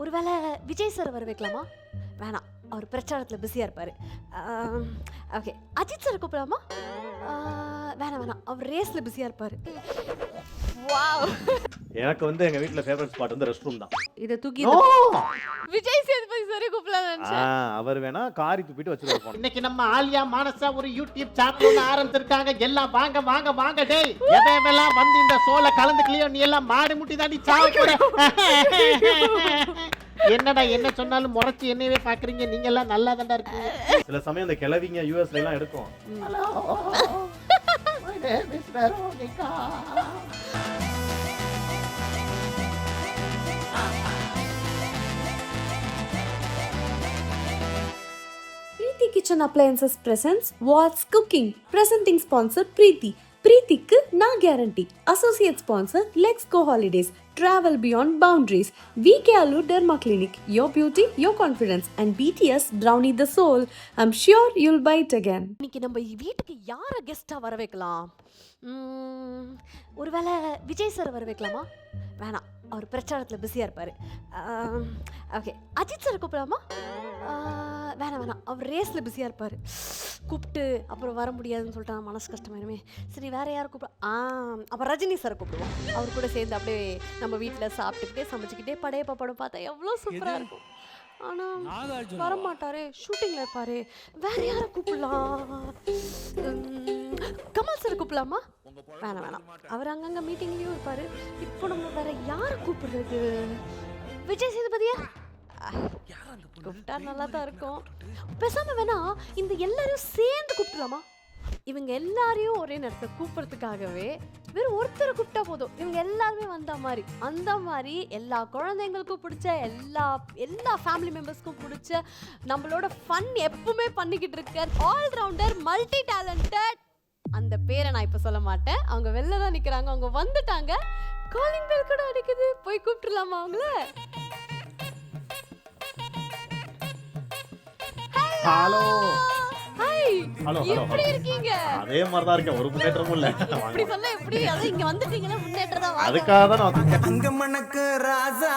ஒருவேளை விஜய் சார் வர வைக்கலாமா? வேணாம், அவர் பிரச்சாரத்தில் பிஸியாக இருப்பார். ஓகே, அஜித் சார் கூப்பிடலாமா? வேணாம் வேணாம், அவர் ரேஸில் பிஸியாக இருப்பார். வாவ், எனக்கு வந்து எங்க வீட்ல ஃபேவரட் ஸ்பாட் வந்து ரெஸ்ட் ரூம் தான். இதை தூக்கி விஜய் சேதுபதி சாரே கூப்பிடலாம் நினைச்சேன். அவர் வேணா காரி துப்பிட்டு வச்சுட்டு போனோம். இன்னைக்கு நம்ம ஆலியா மானசா ஒரு யூடியூப் சேனல் ஒன்று ஆரம்பிச்சிருக்காங்க. எல்லாம் வாங்க வாங்க வாங்க டேய், எவெல்லாம் வந்து இந்த ஷோல கலந்துக்கலையோ நீ எல்லாம் மாடி முட்டி தாண்டி சாவ போற. என்னடா என்ன சொன்னாலும் முறைச்சி என்னவே பாக்குறீங்க, நீங்க எல்லாம் நல்லா தான்டா இருக்கு. சில சமயம் இந்த கிளவிங்க யூஎஸ்ல எல்லாம் எடுக்கும். Hello my name is Veronica. Preeti Kitchen Appliances presents What's Cooking. Presenting sponsor Preeti. Preethiக்கு நான் guarantee. Associate sponsor Let's Go Holidays. Travel beyond boundaries. VK Alu Derma Clinic. Your beauty, your confidence. And BTS Brownie the Soul. I'm sure you'll buy it again. இன்னைக்கு நம்ம வீட்டுக்கு யாரை கெஸ்ட்டாக வர வைக்கலாம்? ஒருவேளை Vijay sir வர வைக்கலாமா? வேணாம், அவர் பிரச்சாரத்தில் பிஸியாக இருப்பார். ஓகே, அஜித் சார் கூப்பிடலாமா? வேணாம் வேணாம், அவர் ரேஸில் பிஸியாக இருப்பார். கூப்பிட்டு அப்புறம் வர முடியாதுன்னு சொல்லிட்டு மனசு கஷ்டமாயிருமே. சரி, வேறு யாரை கூப்பிட? அப்போ ரஜினி சாரை கூப்பிடுவோம். அவர் கூட சேர்ந்து அப்படியே நம்ம வீட்டில் சாப்பிட்டுக்கிட்டே சமைச்சிக்கிட்டே படையப்பா படம் பார்த்தா எவ்வளோ சூப்பராக இருக்கும். ஆனால் வரமாட்டாரே, ஷூட்டிங்கில் இருப்பாரு. வேற யாரை கூப்பிடலாம்? கமல் சார் கூப்பிடலாமா? வேணாம் வேணாம், அவர் அங்கங்கே மீட்டிங்லேயும் இருப்பார். இப்போ நம்ம வேற யாரை கூப்பிடுறது? விஜய் சேதுபதியா கூப்பிட்டா நல்லா தான் இருக்கும். பேசாம வேணா இந்த எல்லாரையும் சேர்ந்து கூப்பிடலாமா? இவங்க எல்லாரையும் ஒரே நேரத்தில் கூப்பிட்றதுக்காகவே வெறும் ஒருத்தரை கூப்பிட்டா போதும், இவங்க எல்லாருமே வந்த மாதிரி. அந்த மாதிரி எல்லா குழந்தைங்களுக்கும் பிடிச்ச எல்லா ஃபேமிலி மெம்பர்ஸ்க்கும் பிடிச்ச நம்மளோட ஃபன் எப்பவுமே பண்ணிக்கிட்டு இருக்க ஆல்ரவுண்டர் மல்டி டேலண்டட், அந்த பேரை நான் இப்போ சொல்ல மாட்டேன். அவங்க வெளில தான் நிற்கிறாங்க, அவங்க வந்துட்டாங்க. காலிங் பெல் கூட அடிக்குது, போய் கூப்பிட்டுலாமா அவங்கள? ஹலோ ஹாய், ஹலோ எப்படி இருக்கீங்க? அதே மாதிரி தான் இருக்கேன், ஒரு முன்னேற்றமும் இல்ல. இப்படி சொல்ல எப்படி? அத இங்க வந்துட்டீங்களா, முன்னேற்றதா வாங்க. அதுக்காக தான் நான் வந்தேன். அங்க மணக்கு ராஜா.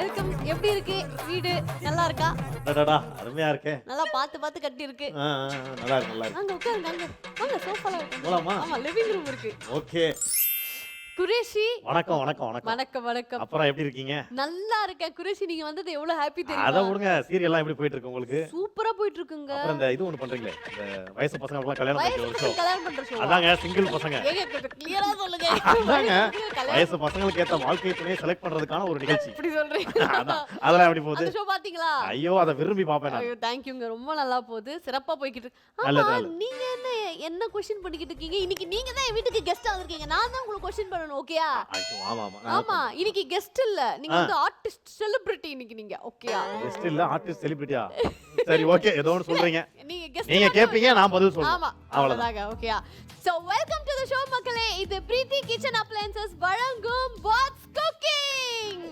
வெல்கம். எப்படி இருக்கு வீடு? நல்லா இருக்கா? டடடா அருமையா இருக்கே. நல்லா பார்த்து கட்டி இருக்கு. நல்லா இருக்கு நல்லா இருக்கு. அங்க உட்காருங்க, அங்க வாங்க, சோஃபால இருக்கு. போலாமா? ஆமா, லிவிங் ரூம் இருக்கு. ஓகே. குரேஷி வணக்கம் வணக்கம் வணக்கம். வணக்கம் வணக்கம். அப்புறம் எப்படி இருக்கீங்க? நல்லா இருக்கேன் குரேஷி. நீங்க வந்தது எவ்வளவு ஹாப்பி தெரியுமா? அத விடுங்க, சீரியல்லாம் எப்படி போயிட்டு இருக்கு உங்களுக்கு? சூப்பரா போயிட்டு இருக்குங்க. அப்புறம் இந்த இது ஒன்னு பண்றீங்களே, இந்த வயசு பசங்களுக்குலாம் கல்யாணம் பண்ணி ஒரு ஷோ. கல்யாணம் பண்ற ஷோ. அதாங்க சிங்கிள் பசங்க. ஏங்க கொஞ்சம் கிளியரா சொல்லுங்க. அதாங்க வயசு பசங்களுக்கு ஏத்த வாழ்க்கை துணையை செலக்ட் பண்றதுக்கான ஒரு நிகழ்ச்சி. இப்படி சொல்றீங்க. அதெல்லாம் எப்படி போகுது? அந்த ஷோ பாத்தீங்களா? ஐயோ, அத விரும்பி பாப்பேன் நான். ஐயோ, थैंक யூங்க, ரொம்ப நல்லா போகுது, சிறப்பா போயிட்டு இருக்கு. நல்லது, ஆமா, நல்லது. நீங்க என்ன क्वेश्चन பண்ணிக்கிட்டு இருக்கீங்க? இன்னைக்கு நீங்க தான் என் வீட்டுக்கு கெஸ்டா வந்திருக்கீங்க. நான் தான் உங்களுக்கு क्वेश्चन பண்ணனும், ஓகேயா? ஐயோ, ஆமா ஆமா. ஆமா, இன்னைக்கு கெஸ்ட் இல்ல, நீங்க வந்து ஆர்டிஸ்ட் செலிபிரிட்டி இன்னைக்கு நீங்க, ஓகேயா? கெஸ்ட் இல்ல, ஆர்டிஸ்ட் செலிபிரிட்டியா? சரி, ஓகே, ஏதோ ஒன்னு சொல்றீங்க. நீங்க கெஸ்ட், நீங்க கேப்பீங்க, நான் பதில் சொல்றேன். ஆமா, அவ்வளவுதாங்க, ஓகேயா? So welcome to the show மக்களே. இது பிரீத்தி கிச்சன் அப்ளையன்சஸ் வழங்கும் வாட்ஸ் குக்கிங்.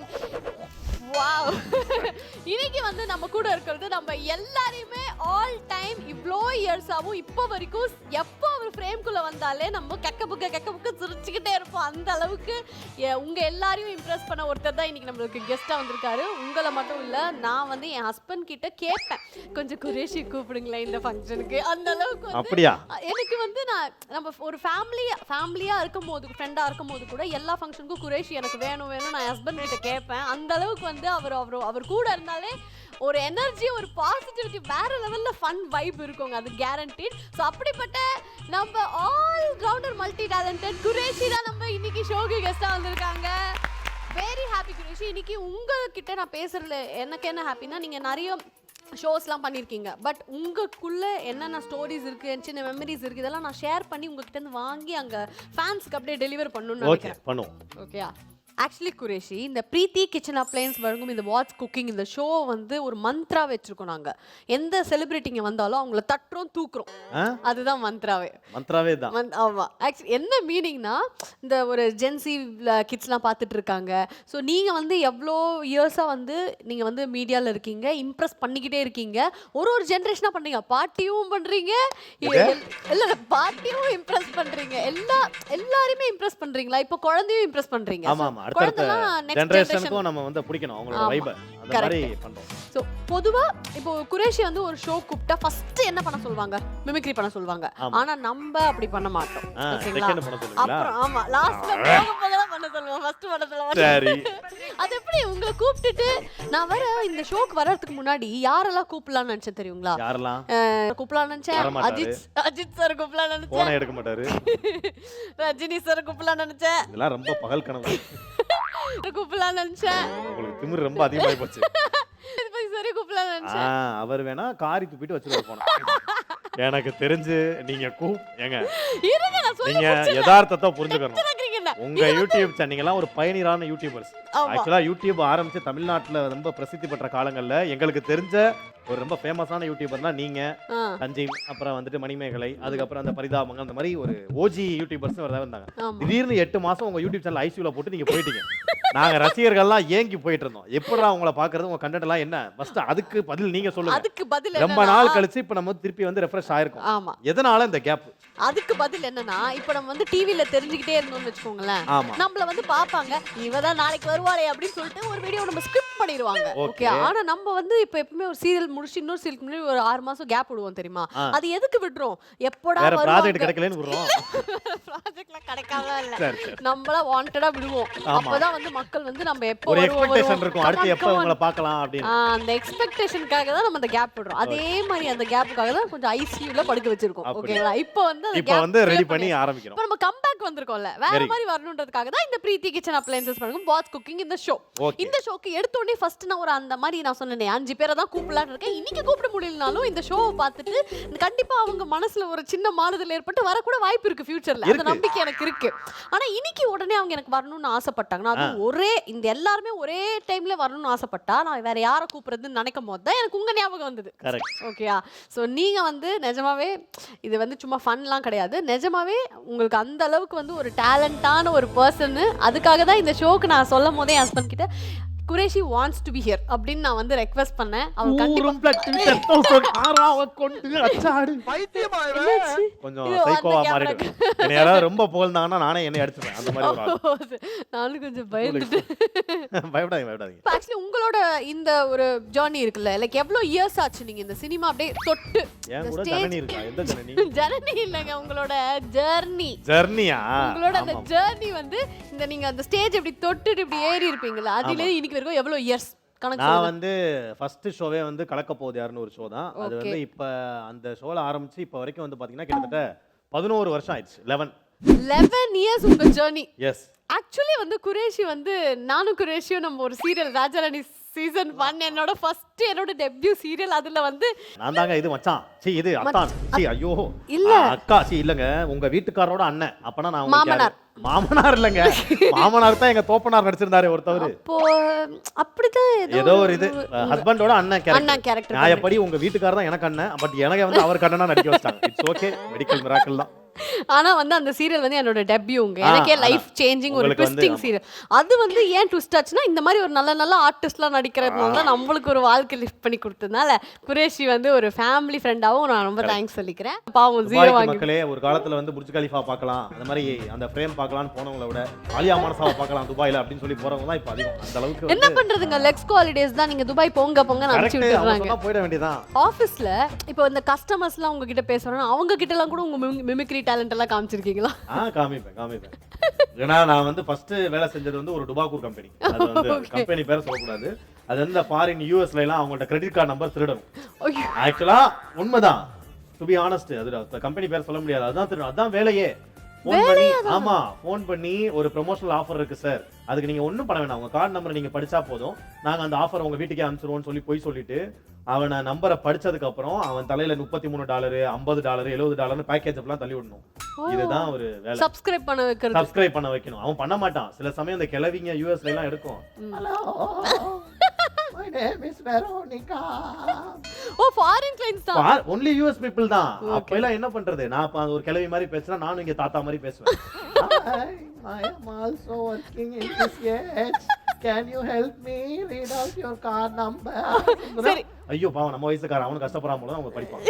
வாவ், இன்னைக்கு வந்து நம்ம கூட இருக்கிறது நம்ம எல்லாரையுமே ஆல் டைம் இவ்ளோ இயர்ஸாவும் இப்போ வரைக்கும் எப்போ அவர் ஃப்ரேம்குள்ள வந்தாலே நம்ம கெக்க புக்க சிரிச்சுக்கிட்டே இருப்போம். அந்த அளவுக்கு உங்க எல்லாரையும் இம்ப்ரெஸ் பண்ண ஒருத்தர் தான் இன்னைக்கு நம்மளுக்கு கெஸ்டா வந்திருக்காரு. உங்களை மட்டும் இல்ல, நான் வந்து என் ஹஸ்பண்ட் கிட்ட கேட்பேன், கொஞ்சம் குரேஷி கூப்பிடுங்களேன் இந்த ஃபங்க்ஷனுக்கு. அந்த அளவுக்கு வந்து அப்படியா? எனக்கு வந்து நம்ம ஒரு ஃபேமிலியா இருக்கும் போது, ஃப்ரெண்டா இருக்கும் போது கூட எல்லா ஃபங்க்ஷனுக்கும் குரேஷி எனக்கு வேணும் நான் ஹஸ்பண்ட் கிட்ட கேட்பேன். அந்த அளவுக்கு வந்து அவர் கூட இருந்தாலே ஒரு எனர்ஜி, ஒரு பாசிட்டிவிட்டி, வேற லெவல்ல ஃபன் வைப் இருக்குங்க, அது கேரண்டீட். ஸோ அப்படிப்பட்ட நம்ம all rounder multi talented Qureshi தான் நம்ம இன்னைக்கு ஷோக்கு கெஸ்டா வந்திருக்காங்க. Very happy Qureshi. இன்னைக்கு உங்ககிட்ட நான் பேசுறதுல எனக்கு என்ன ஹாப்பினா, நீங்க நிறைய ஷோஸ்லாம் பண்ணியிருக்கீங்க, பட் உங்களுக்குள்ள என்னென்ன ஸ்டோரிஸ் இருக்கு, சின்ன மெமரிஸ் இருக்கு, இதெல்லாம் நான் ஷேர் பண்ணி உங்ககிட்ட இருந்து வாங்கி அங்க ஃபேன்ஸ்க்கு அப்படியே டெலிவர் பண்ணணும்னு ஓகே, நினைக்கிறேன். பண்ணுவோம். ஓகேயா? ஆக்சுவலி குரேஷி, இந்த பிரீத்தி கிச்சன் அப்ளையன்ஸ் வழங்கும் இந்த வாட்ஸ் குக்கிங் இந்த ஷோ வந்து ஒரு மந்த்ரா வச்சிருக்கோம் நாங்க. எந்த செலிபிரிட்டிங்க வந்தாலும் அவங்கள தட்டுறோம், தூக்குறோம், அதுதான் மந்த்ராவே. மந்த்ராவே தான். ஆமா, ஆக்சுவலி என்ன மீனிங்னா, இந்த ஒரு ஜென்சி கிட்ஸ்லாம் பார்த்துட்டு இருக்காங்க. ஸோ நீங்கள் வந்து எவ்வளோ இயர்ஸாக வந்து நீங்கள் வந்து மீடியாவில் இருக்கீங்க, இம்ப்ரெஸ் பண்ணிக்கிட்டே இருக்கீங்க, ஒரு ஜென்ரேஷனாக பண்ணுறீங்க, பார்ட்டியும் பண்ணுறீங்க, இல்லை பார்ட்டியும் இம்ப்ரெஸ் பண்ணுறீங்க, எல்லாரையுமே இம்ப்ரெஸ் பண்ணுறீங்களா? இப்போ குழந்தையும் இம்ப்ரெஸ் பண்ணுறீங்க. ஆமாம், அடுத்த குழந்தைலாம் next ஜெனரேஷனுக்கும் நம்ம வந்து பிடிக்கணும் அவங்களோட ஆமா. வைபை அந்த மாதிரி பண்றோம். ஸோ பொதுவா இப்போ குரேஷி வந்து ஒரு ஷோ கூப்பிட்டா ஃபர்ஸ்ட் என்ன பண்ண சொல்லுவாங்க? மிமிக்ரி பண்ண சொல்லுவாங்க. ஆமா. ஆனா நம்ம அப்படி பண்ண மாட்டோம். ஓகேங்களா? செகண்ட் பண்ண சொல்லுங்களா? அப்புறம் ஆமா லாஸ்ட்ல போக தான் பண்ண சொல்லுவோம். ஃபர்ஸ்ட் பண்ண சொல்லுவோம். சரி. அது எப்படி உங்களை கூப்பிட்டுட்டு நான் வர இந்த ஷோக்கு வர்றதுக்கு முன்னாடி யாரெல்லாம் கூப்பிடலாம்னு நினைச்சேன் தெரியுங்களா? யாரெல்லாம் கூப்பிடலாம்னு நினைச்சேன். வரமாட்டாரு. அஜித் சார் கூப்பிடலாம்னு நினைச்சேன். போனே எடுக்க மாட்டாரு. ரஜினி சார் கூப்பிடலாம்னு நினைச்சேன். இதெல்லாம் ரொம்ப பகல் கனவு. கூப்பிடலாம்னு நினைச்சேன். உங்களுக்கு திமிரு ரொம்ப அதிகமாகி போச்சு. சரி கூப்பிடலாம்னு நினைச்சேன். அவர் வேணா காரி துப்பிட்டு வச்சுட்டு போனா. எனக்கு தெரிஞ்சு நீங்க ஏங்க இருங்க நான் சொல்லி நீங்க யதார்த்தத்தை புரிஞ்சுக்கணும். முடிச்சிருக்கீங்க. உங்க யூடியூப் சேனல் நீங்கலாம் ஒரு பயணியரான யூடியூபர்ஸ். ஆமா. ஆக்சுவலா யூடியூப் ஆரம்பிச்சு தமிழ்நாட்டுல ரொம்ப பிரசித்தி பெற்ற காலங்கள்ல எங்களுக்கு தெரிஞ்ச ஒரு ரொம்ப ஃபேமஸான யூடியூபர் தான் நீங்க, சஞ்சீவ், அப்புறம் வந்துட்டு மணிமேகலை, அதுக்கப்புறம் அந்த பரிதாபங்கள், அந்த மாதிரி ஒரு ஓஜி யூடியூபர்ஸ் வந்தாங்க. ஆமா. திடீர்னு 8 மாசம் உங்க யூடியூப் சேனல் ஐசியூல போட்டு நீங்க போயிட்டீங்க. நாங்க ரசிகர்கள்லாம் ஏங்கி போயிட்டு இருந்தோம். எப்படா உங்களை பாக்குறது, உங்க கண்டென்ட் எல்லாம் என்ன? ஃபர்ஸ்ட் அதுக்கு பதில் நீங்க சொல்லுங்க. அதுக்கு பதில் ரொம்ப நாள் கழிச்சு இப்ப நம்ம திருப்பி வந்து ரெஃப்ரெஷ் ஆயிருக்கோம். ஆமா. எதனால இந்த கேப்? அதுக்கு பதில் என்னன்னா, இப்ப நம்ம வந்து டிவில தெரிஞ்சுக்கிட்டே இருந்தோம்னு வெச்சுக்கோங்களேன். ஆமா. நம்மள வந்து பாப்பாங்க, இவதான் நாளைக்கு வருவாளே அப்படின்னு சொல்லிட்டு ஒரு வீடியோ நம்ம ஸ்கிரிப்ட் பண்ணிடுவாங்க. ஓகே. ஆனா நம்ம வந்து இப்ப எப்பவுமே ஒரு சீரியல் முடிச்சு இன்னொரு சீரியல் முன்னாடி ஒரு 6 மாசம் கேப் விடுவோம் தெரியுமா? அது எதுக்கு விடுறோம்? எப்போடா வேற வருவாங்க? ப்ராஜெக்ட் கிடைக்கலன்னு விடுறோம். ப்ராஜெக்ட்ல கிடைக்காம இல்ல. சரி. நம்மள வாண்டடா விடுவோம். அப்பதான் வந்து மக்கள் வந்து நம்ம எப்போ ஒரு வருவோம் எக்ஸ்பெக்டேஷன் இருக்கும். அடுத்து எப்ப உங்களை பார்க்கலாம் அப்படின்னு. அந்த எக்ஸ்பெக்டேஷனுக்காக தான் நம்ம அந்த கேப் விடுறோம். அதே மாதிரி அந்த கேப்புக்காக தான் கொஞ்சம் ஐசியூல படுக்க வச்சிருக்கோம். ஓகேங்களா? இப்போ வந்து அந்த இப்போ வந்து ரெடி பண்ணி ஆரம்பிக்கிறோம். இப்போ நம்ம கம்பேக் வந்திருக்கோம்ல, வேற மாதிரி வரணும்ன்றதுக்காக தான் இந்த பிரீத்தி கிச்சன் அப்ளையன்சஸ் பண்ணுங்க வாட்ஸ் குக்கிங் இந்த ஷோ. இந்த ஷோக்கு எடுத்த உடனே ஃபர்ஸ்ட் நான் ஒரு அந்த மாதிரி நான் சொன்னேனே 5 பேரை தான் கூப்பிடலாம்னு இருக்கேன். இன்னைக்கு கூப்பிட முடியலனாலும் இந்த ஷோவை பார்த்துட்டு கண்டிப்பா அவங்க மனசுல ஒரு சின்ன மாறுதல் ஏற்பட்டு வரக்கூட வாய்ப்பு இருக்கு ஃபியூச்சர்ல. அந்த நம்பிக்கை எனக்கு இருக்கு. ஆனா இன்னைக்கு உடனே அவங்க எனக்கு வரணும்னு ஆசைப்பட்டாங்க. அது ஒரே இந்த எல்லாருமே ஒரே டைம்ல வரணும்னு ஆசைப்பட்டா நான் வேற யாரை கூப்பிடுறதுன்னு நினைக்கும் போது தான் எனக்கு உங்க ஞாபகம் வந்தது. ஓகேயா? ஸோ நீங்க வந்து நிஜமாவே இது வந்து சும்மா ஃபன்லாம் கிடையாது. நிஜமாவே உங்களுக்கு அந்த அளவுக்கு வந்து ஒரு டேலண்டான ஒரு பர்சன். அதுக்காக தான் இந்த ஷோக்கு நான் சொல்லும் போதே என் ஹஸ்பண்ட் கிட்ட Qureshi wants to be here அப்படின்னு நான் வந்து ரெக்வெஸ்ட் பண்ணேன். அவங்க கண்டிப்பா கொஞ்சம் சைக்கோவா மாறிடு. என்ன யாராவது ரொம்ப புகழ்ந்தாங்கன்னா நானே என்னை அடிச்சுப்பேன். அந்த மாதிரி ஒரு ஆள். நானும் கொஞ்சம் பயந்துட்டு. பயப்படாதீங்க. ஆக்சுவலி உங்களோட இந்த ஒரு ஜர்னி இருக்குல்ல, லைக் எவ்வளவு இயர்ஸ் ஆச்சு நீங்க இந்த சினிமா அப்படியே தொட்டு? ஏன் கூட ஜனனி இருக்கா? எந்த ஜனனி? ஜனனி இல்லங்க, உங்களோட ஜர்னியா? உங்களோட அந்த ஜர்னி வந்து இந்த நீங்க அந்த ஸ்டேஜ் இப்படி தொட்டுட்டு இப்படி ஏறி இருப்பீங்கல்ல, அதுல இன்னைக்கு வரைக்கும் எவ்வளவு இயர்ஸ் கணக்கு? நான் வந்து ஃபர்ஸ்ட் ஷோவே வந்து கலக்க போகுது யாருன்னு ஒரு ஷோ தான். அது வந்து இப்ப அந்த ஷோல ஆரம்பிச்சு இப்ப வரைக்கும் வந்து பாத்தீங்கன்னா கிட்டத்தட்ட 11 வருஷம் ஆயிடுச்சு. 11 இயர்ஸ் உங்க ஜர்னி. எஸ். ஆக்சுவலி வந்து குரேஷி வந்து நானும் குரேஷியும் நம்ம ஒரு சீரியல் ராஜாராணி சீசன் 1 என்னோட டெபியூ சீரியல். அதுல வந்து நான் தாங்க இது மச்சான், சீ இது அத்தான், சீ ஐயோ இல்ல அக்கா, சீ இல்லங்க உங்க வீட்டுக்காரோட அண்ணன். அப்பனா நான் மாமனார் இல்லங்க, மாமனார் தான் எங்க தோப்பனார் நடிச்சிருந்தாரு ஒருத்தவர். அப்போ அப்படிதான் ஏதோ ஒரு இது ஹஸ்பண்டோட அண்ணன் கேரக்டர். நான் எப்படி உங்க வீட்டுக்காரர் தான் எனக்கு அண்ணன், பட் எனக்கு வந்து அவர் கண்ணனா நடிக்க வச்சாங்க. இட்ஸ் ஓகே, மெடிக்கல் மிராக்கிள் தான். ஆனா வந்து அந்த சீரியல் வந்து என்னோட டெபியூங்க. எனக்கே லைஃப் சேஞ்சிங் ஒரு ட்விஸ்டிங் சீரியல். அது வந்து ஏன் ட்விஸ்ட் ஆச்சுன்னா இந்த மாதிரி ஒரு நல்ல ஆர்டிஸ்ட்லாம் நடிக்கிறதுனால தான் நம்மளுக்கு ஒரு வாழ்க்கை லிஃப்ட் பண்ணி கொடுத்ததுனால குரேஷி வந்து ஒரு ஃபேமிலி ஃப்ரெண்டாவும் நான் ரொம்ப தேங்க்ஸ் சொல்லிக்கிறேன். பாவம் ஜீரோ வாங்கி மக்களே ஒரு காலத்துல வந்து புர்ஜ் கலிஃபா பார்க்கலாம், அந்த மாதிரி அந்த ஃப்ரேம் பார்க்கலாம்னு போனவங்கள விட ஆலியா மானசாவை பார்க்கலாம் துபாயில அப்படின்னு சொல்லி போறவங்க தான் இப்போ அதிகம். அந்த அளவுக்கு என்ன பண்றதுங்க, லெக்ஸ் ஹாலிடேஸ் தான், நீங்க துபாய் போங்க அனுப்பிச்சு விட்டுறாங்க. போயிட வேண்டியதான். ஆபீஸ்ல இப்போ இந்த கஸ்டமர்ஸ்லாம் உங்ககிட்ட பேசுறாங்க, அவங்க கிட்ட எல்லாம் கூட உங்க மிமிக்ரி டேலண்ட் எல்லாம் காமிச்சிருக்கீங்களா? காமிப்பேன். ஏன்னா நான் வந்து ஃபர்ஸ்ட் வேலை செஞ்சது வந்து ஒரு டுபாக்கூர் கம்பெனி. அது வந்து கம்பெனி பேரை சொல்லக்கூடாது. அது வந்து ஃபாரின் யூஎஸ்ல எல்லாம் அவங்களோட கிரெடிட் கார்டு நம்பர் திருடணும். ஆக்சுவலா உண்மைதான், டு பி ஆனஸ்ட். அது கம்பெனி பேர் சொல்ல முடியாது, அதுதான் திருடணும். அதுதான் வேலையே. ஃபோன் பண்ணி ஃபோன் பண்ணி ஒரு ப்ரொமோஷனல் ஆஃபர் இருக்கு சார், அதுக்கு நீங்க ஒன்றும் பண்ண வேணாம், உங்க கார்டு நம்பரை நீங்க படிச்சா போதும், நாங்க அந்த ஆஃபர் உங்க வீட்டுக்கே அனுப்பிச்சிருவோம்னு சொல்லி போய் சொல்லிட்டு அவனை நம்பரை படிச்சதுக்கு அப்புறம் அவன் தலையில $33, $50, $70 பேக்கேஜ் எல்லாம் தள்ளி விடணும். இதுதான் ஒரு வேலை. சப்ஸ்கிரைப் பண்ண வைக்கணும். அவன் பண்ண மாட்டான். சில சமயம் இந்த கிளவிங்க யூஎஸ்ல எல்லாம் எடுக்கும். Hello my name is Veronica. ஓ ஃபாரின் கிளைண்ட்ஸ் தான். only US people தான். அப்ப எல்லாம் என்ன பண்றது, நான் ஒரு கிளவி மாதிரி பேசினா நானும் இங்க தாத்தா மாதிரி பேசுவேன். I am also working in this age. Can you help me read out your card number? சரி. ஐயோ பாவம், நம்ம வயசுக்காரன், அவனுக்கு கஷ்டப்படுறான் போல அவங்க படிப்பான்.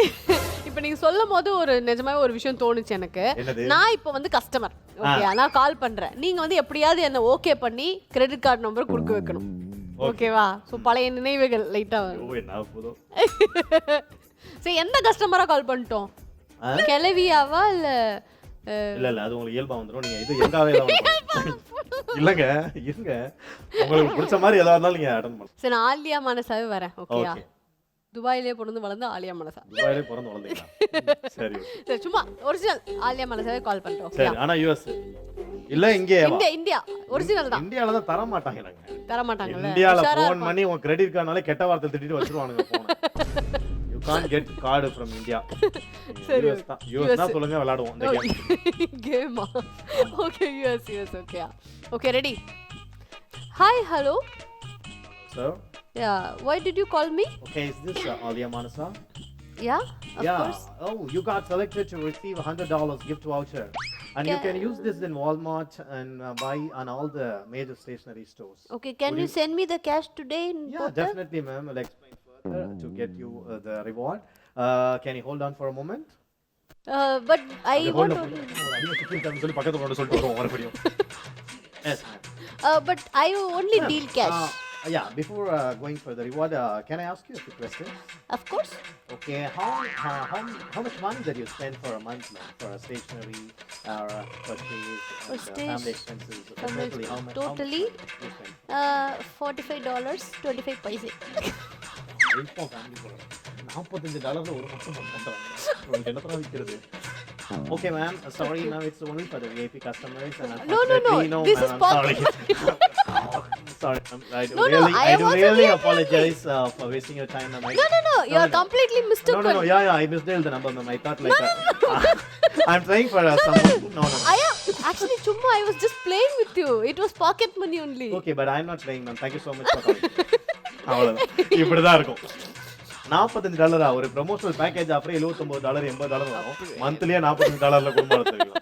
இப்போ நீங்க சொல்லும் போது ஒரு நிஜமாவே ஒரு விஷயம் தோணுச்சு எனக்கு. என்னது? நான் இப்போ வந்து கஸ்டமர், ஓகே, நான் கால் பண்றேன். நீங்க வந்து எப்படியாவது என்ன ஓகே பண்ணி கிரெடிட் கார்டு நம்பர் கொடுக்க வைக்கணும், ஓகேவா? ஸோ பழைய நினைவுகள் லைட்டா ஓ என்ன போதும். சரி, எந்த கஸ்டமரா கால் பண்ணிட்டோம்? கிளவியாவா இல்ல இல்ல இல்ல அது உங்களுக்கு இயல்பா வந்துரும். நீங்க இது எங்காவே தான் இல்லங்க இருங்க, உங்களுக்கு பிடிச்ச மாதிரி ஏதாவது இருந்தாலும் நீங்க அட்டன் பண்ணலாம். சரி, நான் ஆலியா மனசாவே வரேன், ஓகேயா? ஓகே. துபாயிலே பிறந்து வளர்ந்து ஆலியா மனசா. துபாயிலே பிறந்து வளர்ந்தீங்களா? சரி சரி, சும்மா ஒரிஜினல் ஆலியா மனசாவே கால் பண்றோம், சரி. ஓகேயா? ஆனா யுஎஸ் இல்ல இந்தியா இந்தியா ஒரிஜினல் தான். இந்தியால தான் தர மாட்டாங்க. தர மாட்டாங்கல்ல. இந்தியால உஷாரா ஃபோன் பண்ணி உங்க கிரெடிட் கார்டுனால கெட்ட வார்த்தை திட்டிட்டு வச்சிருவானுங்க phone. You can't get card from India. சரி, யூஎஸ் தான் சொல்லுங்க விளையாடுவோம் இந்த கேம். கேமா? ஓகே, யுஎஸ் ஓகேயா? Okay, ready? Hi, hello. Sir. Yeah, why did you call me? Okay, is this Alia Manasa? Yeah, of Yeah. course. Oh, you got selected to receive $100 gift voucher. And you can use this in Walmart and buy on all the major stationery stores. Okay, can you send me the cash today in Yeah, Porter? definitely, ma'am. I'll explain further to get you the reward. Can you hold on for a moment? But I want to. சொல்லி பக்கத்துல கொண்டு சொல்லிட்டு வருவோம் மறுபடியும். Yes, ma'am. But I only deal cash. Yeah, before going for the reward, can I ask you a few questions? Of course. Okay, how much money that you spend for a month, ma'am, for a stationery or purchase and family expenses? Totally, how much? Totally, you spend? $45, 25 paise. இப்போ family போறோம். $45 ஒரு மாசம் பண்றாங்க. உங்களுக்கு என்ன தர விக்கிறது? Okay, ma'am. Sorry, now it's only for the VIP customers and No. This is sorry. Sorry, ma'am. I do I am also really VIP. apologize for wasting your time, ma'am. No. You are completely mistaken. No. Yeah. I misdialed the number, ma'am. I thought like I'm trying for someone. No. I am actually chumma. I was just playing with you. It was pocket money only. Okay, but I'm not playing, ma'am. Thank you so much for calling. அவ்வளவுதான். இப்படிதான் இருக்கும். $45 ஒரு promotional package offer $79 $80 வரும். மந்த்லியே $45 குடும்பம் நடத்துவீங்க.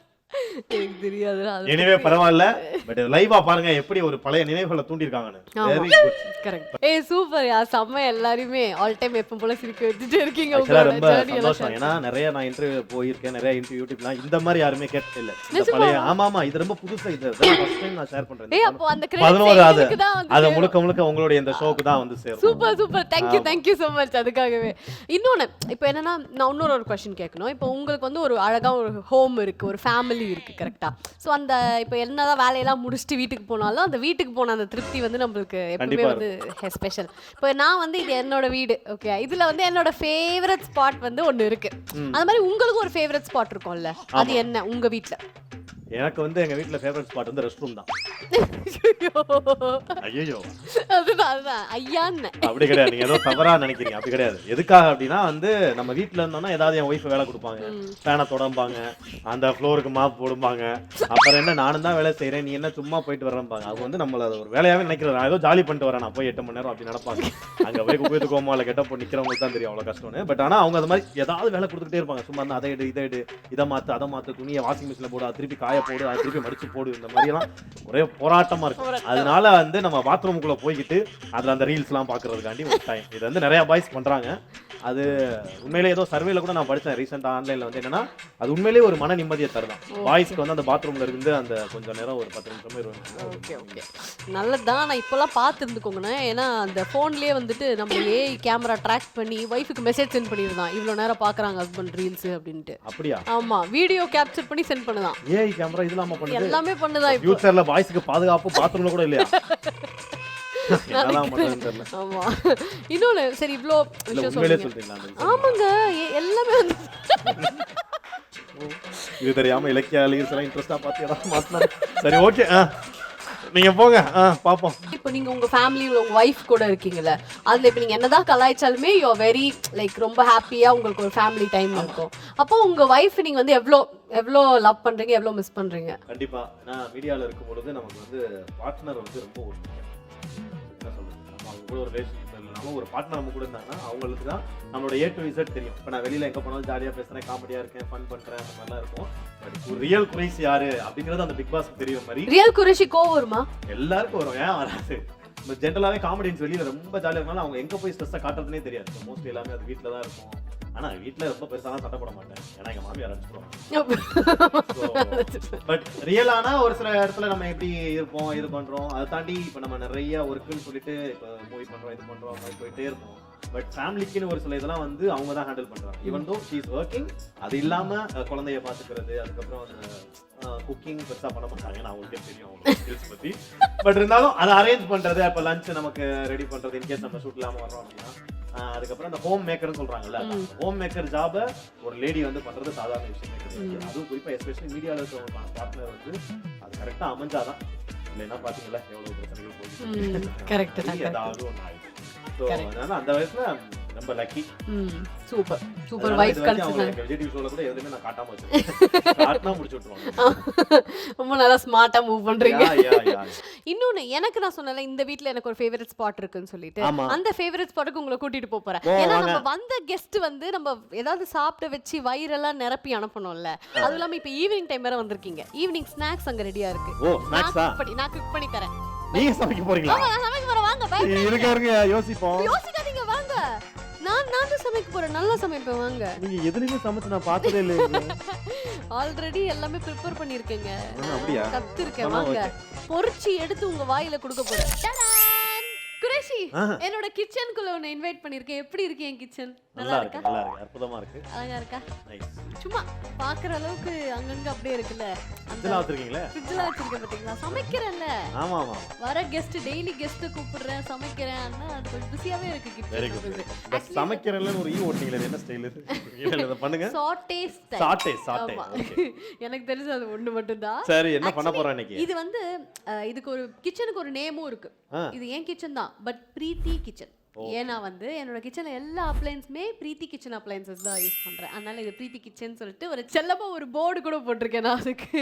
எனக்கு தெரியாதுடா. Anyway பரவாயில்ல. But லைவா பாருங்க எப்படி ஒரு பழைய நினைவுகளை தூண்டி இருக்காங்கன்னு. Very good. கரெக்ட். ஏய் சூப்பர் யா, செம்ம. எல்லாரும் ஆல் டைம் எப்பவும் போல சிரிக்க வச்சிட்டே இருக்கீங்க. உங்களோட ரொம்ப சந்தோஷம். ஏன்னா நிறைய நான் இன்டர்வியூ போயிருக்கேன், நிறைய யூடியூப்லாம் இந்த மாதிரி யாருமே கேட்டது இல்ல. இந்த பழைய ஆமா இது ரொம்ப புதுசா, இது ஃபர்ஸ்ட் டைம் நான் ஷேர் பண்றேன். ஏய் அப்போ அந்த கிரெடிட் அது முழுக்க உங்களுடைய இந்த ஷோக்கு தான் வந்து சேரும். Super. Thank you so much அதுக்காகவே. இன்னொன்னு இப்போ என்னன்னா, நான் இன்னொரு क्वेश्चन கேட்கணும். இப்போ உங்களுக்கு வந்து ஒரு அழகா ஒரு ஹோம் இருக்கு, ஒரு ஃபேமிலி இருக்கு, கரெக்ட்டா? சோ அந்த இப்போ என்னதான் வேலையெல்லாம் முடிச்சிட்டு வீட்டுக்கு போனாலும் அந்த வீட்டுக்கு போன அந்த திருப்தி வந்து நமக்கு எப்பவுமே வந்து ஸ்பெஷல். இப்போ நான் வந்து இது என்னோட வீடு, ஓகே, இதுல வந்து என்னோட ஃபேவரட் ஸ்பாட் வந்து ஒன்னு இருக்கு. அந்த மாதிரி உங்களுக்கு ஒரு ஃபேவரட் ஸ்பாட் இருக்கும்ல, அது என்ன உங்க வீட்ல? எனக்கு வந்து எங்க வீட்ல ஃபேவரட் ஸ்பாட் வந்து ரெஸ்ட் ரூம் தான். ஐயோ அதுதான் ஐயான்னு அப்படி கிடையாது, நீங்க ஏதோ தவறா நினைக்கிறீங்க. அப்படி கிடையாது. எதுக்காக அப்படின்னா வந்து நம்ம வீட்ல இருந்தோம்னா ஏதாவது என் ஒய்ஃப் வேலை கொடுப்பாங்க, ஃபேனை தொடம்பாங்க, அந்த ஃப்ளோருக்கு மாப் போடுவாங்க. அப்புறம் என்ன நானும் தான் வேலை செய்யறேன், நீ என்ன சும்மா போயிட்டு வரேன்பாங்க. அது வந்து நம்மள ஒரு வேலையாவே நினைக்கிறது. நான் ஏதோ ஜாலி பண்ணிட்டு வரேன், நான் போய் 8 மணி நேரம் அப்படி நடப்பாங்க. அங்க போய் குப்பைத்து கோமால கெட்ட போட்டு நிக்கிறவங்களுக்கு தான் தெரியும் அவ்வளவு கஷ்டம்னு. பட் ஆனா அவங்க அந்த மாதிரி ஏதாவது வேலை கொடுத்துட்டே இருப்பாங்க. சும்மா அதை எடு இதை மாத்து துணியை வாஷிங் மிஷின்ல போடு, திருப்பி காய போடு, அதை திருப்பி மடிச்சு போடு, இந்த மாதிரி எல்லாம் ஒரே போராட்டமா இருக்கு. அதனால வந்து நம்ம பாத்ரூமுக்குள்ள போய்கிட்டு அதுல அந்த ரீல்ஸ் எல்லாம் பாக்குறதுக்காண்டி ஒரு டைம் இது வந்து நிறைய பாய்ஸ் பண்றாங்க. அது உண்மையிலே ஏதோ சர்வேல கூட நான் படிச்சேன் ரீசெண்டா ஆன்லைன்ல வந்து என்னன்னா, அது உண்மையிலேயே ஒரு மன நிம்மதியை தருதான். பாய்ஸ்க்கு வந்து அந்த பாத்ரூம்ல இருந்து அந்த கொஞ்சம் நேரம் ஒரு 10 நிமிஷம் 20 நிமிஷம். ஓகே நல்லதான். நான் இப்போலாம் பார்த்து இருந்துக்கோங்கண்ணே. ஏன்னா அந்த ஃபோன்லேயே வந்துட்டு நம்ம ஏஐ கேமரா ட்ராக் பண்ணி ஒய்ஃபுக்கு மெசேஜ் சென்ட் பண்ணியிருந்தான், இவ்வளோ நேரம் பார்க்குறாங்க ஹஸ்பண்ட் ரீல்ஸ் அப்படின்ட்டு. அப்படியா? ஆமா, வீடியோ கேப்சர் பண்ணி சென்ட் பண்ணுதான். ஏஐ கேமரா இதெல்லாம் பண்ணுது, எல்லாமே பண்ணுதான். இப்போ ஃபியூச்சர்ல பாய்ஸ்க்கு பாதுகாப்பு பாத்ரூம்ல கூட இல்லையா? ஆமா. இன்னொன்னு சரி, இவ்வளோ விஷயம் சொல்றீங்க. ஆமாங்க, எல்லாமே வந்து இது தெரியாம இலக்கிய லீர்ஸ் எல்லாம் இன்ட்ரெஸ்டா பார்த்து ஏதாவது மாத்தலாம். சரி ஓகே, நீங்க போங்க, பாப்போம். இப்போ நீங்க உங்க ஃபேமிலில உங்க வைஃப் கூட இருக்கீங்கல்ல, அதுல இப்போ நீங்க என்னதான் கலாய்ச்சாலுமே யூ ஆர் வெரி லைக் ரொம்ப ஹாப்பியா உங்களுக்கு ஒரு ஃபேமிலி டைம் இருக்கும். அப்போ உங்க வைஃப் நீங்க வந்து எவ்வளோ லவ் பண்றீங்க, எவ்வளோ மிஸ் பண்றீங்க? கண்டிப்பா. நான் மீடியால இருக்கும் பொழுது நமக்கு வந்து பார்ட்னர் வந்து ரொம்ப முக்கியம். என்ன சொல்றது, நம்ம அவங்க கூட ஒரு ரிலேஷன்ஷிப் இல்லைனாலும் ஒரு பார்ட்னர் நம்ம கூட இருந்தாங்கன்னா அவங்களுக்கு தான் நம்மளோட A to Z தெரியும். இப்போ நான் வெளியில எங்க போனாலும் ஜாலியா பேசுறேன், காமெடியா இருக்கேன், ஃபன் பண்றேன், அந்த மாதிரிலாம் இருக்கும். பட் ஒரு ரியல் குறைசி யாரு அப்படிங்கிறது அந்த பிக் பாஸ்க்கு தெரியும். மாதிரி ரியல் குறைசி கோவம் வருமா? எல்லாருக்கும் வரும், ஏன் வராது? நம்ம ஜென்ரலாவே காமெடியன்ஸ் வெளியில ரொம்ப ஜாலியா இருந்தாலும் அவங்க எங்க போய் ஸ்ட்ரெஸ்ஸை காட்டுறதுனே தெரியாது. மோஸ்ட்லி எல்லாமே அது வீட்டில தான் இருக்கும், ஆனா வீட்ல ரொம்ப பெருசாலாம் சண்டை போட மாட்டேன், ஏன்னா எங்க மாமியார் அடிச்சுடுவாங்க. பட் ரியலானா ஒரு சில இடத்துல நம்ம எப்படி இருப்போம் இது பண்றோம், அதை தாண்டி இப்ப நம்ம நிறைய ஒர்க்குன்னு சொல்லிட்டு இப்ப மூவி பண்றோம் இது பண்றோம் மாதிரி போயிட்டே இருப்போம். பட் ஃபேமிலிக்குன்னு ஒரு சில இதெல்லாம் வந்து அவங்க தான் ஹேண்டில் பண்றாங்க. Even though she is working, அது இல்லாம குழந்தைய பாத்துக்கிறது, அதுக்கப்புறம் குக்கிங் பெருசா பண்ண மாட்டாங்க, நான் அவங்களுக்கே தெரியும் அவங்க ஸ்கில்ஸ் பத்தி. பட் இருந்தாலும் அதை அரேஞ்ச் பண்றது, அப்ப லஞ்ச் நமக்கு ரெடி பண்றது இன்கேஸ் நம்ம ஷூட் இல்லாம வர்றோம் அப்படின்னா, அதுக்கப்புறம் அந்த ஹோம் மேக்கர்னு சொல்றாங்கல்ல, ஹோம் மேக்கர் ஜாப ஒரு லேடி வந்து பண்றது சாதாரண விஷயம் கிடையாது. அதுவும் குறிப்பா எஸ்பெஷலி மீடியால இருக்கிறவங்க பார்ட்னர் வந்து அது கரெக்டா அமைஞ்சாதான். இல்லைன்னா பாத்தீங்களா எவ்வளவு பிரச்சனைகள் போகுது. கரெக்ட் தான். ஏதாவது ஒண்ணு ஆயிடுச்சு. ஸோ அதனால அந்த வயசுல ரொம்ப லக்கி. சூப்பர் சூப்பர் வைஃப் கிடைச்சது. விஜய் டிவி ஷோல கூட எதுவுமே நான் காட்டாம வச்சிருக்கேன், காட்டினா முடிச்சு விட்டுருவாங்க. ரொம்ப நல்லா ஸ்மார்ட்டா மூவ் பண்றீங்க. யா. இன்னொன்னு எனக்கு நான் சொன்னல, இந்த வீட்ல எனக்கு ஒரு ஃபேவரட் ஸ்பாட் இருக்குன்னு சொல்லிட்டு, அந்த ஃபேவரட் ஸ்பாட்டுக்கு உங்களை கூட்டிட்டு போறேன். ஏன்னா நம்ம வந்த கெஸ்ட் வந்து நம்ம ஏதாவது சாப்பிட வச்சு வயிறெல்லாம் நிரப்பி அனுப்பணும்ல. அதுவும் இல்லாம இப்ப ஈவினிங் டைம் வேற வந்திருக்கீங்க. ஈவினிங் ஸ்நாக்ஸ் அங்க ரெடியா இருக்கு. ஓ ஸ்நாக்ஸா? நான் குக் பண்ணி தரேன். நீங்க சமைக்க போறீங்களா? ஆமா நான் சமைக்க போறேன். வாங்க பை. இருங்க யோசிப்போம். யோசிக்காதீங்க வாங்க. நான் தான் சமைக்க போறேன். நல்லா சமைப்பேன் வாங்க. நீங்க எதுலயுமே சமைச்சு நான் பார்த்ததே இல்ல. ஆல்ரெடி எல்லாமே ப்ரிப்பேர் பண்ணிருக்கேங்க. அப்படியே கத்துர்க்கேன் வாங்க. பொரிச்சி எடுத்து உங்க வாயில கொடுக்க போறேன். டடான்! குரேஷி, என்னோட கிச்சனுக்குள்ள உன்னை இன்வைட் பண்ணிருக்கேன். எப்படி இருக்கு என் கிச்சன்? நல்லா இருக்கா? நல்லா இருக்கு, அற்புதமா இருக்கு. அழகா இருக்கா? நைஸ். சும்மா பாக்குற அளவுக்கு அங்கங்க அப்படியே இருக்குல்ல. இதெல்லாம் வச்சிருக்கீங்களா? ஃப்ரிட்ஜ்ல வச்சிருக்கேன் பாத்தீங்களா? சமைக்கிறேன்ல. ஆமா. வர கெஸ்ட் டெய்லி கெஸ்ட் கூப்பிடுறேன், சமைக்கிறேன். அண்ணா அது கொஞ்சம் பிஸியாவே இருக்கு கிச்சன். Very good. சமைக்கிறேன்னு ஒரு ஓட்டிங்களே, என்ன ஸ்டைல் இது? இல்ல இத பண்ணுங்க. சாட்டே ஸ்டைல். சாட்டே. ஓகே. எனக்கு தெரிஞ்சது அது ஒண்ணு மட்டும் தான். சரி, என்ன பண்ண போறோம் இன்னைக்கு? இது வந்து இதுக்கு ஒரு கிச்சனுக்கு ஒரு நேமும் இருக்கு. இது ஏன் கிச்சன் தான், பட் பிரீத்தி கிச்சன். ஏன்னா வந்து என்னோட கிச்சன்ல எல்லா அப்ளையன்ஸுமே பிரீத்தி கிச்சன் அப்ளையன்சஸ் தான் யூஸ் பண்றேன். அதனால இது பிரீத்தி கிச்சன் சொல்லிட்டு ஒரு செல்லமா ஒரு போர்டு கூட போட்டிருக்கேன் நான் அதுக்கு.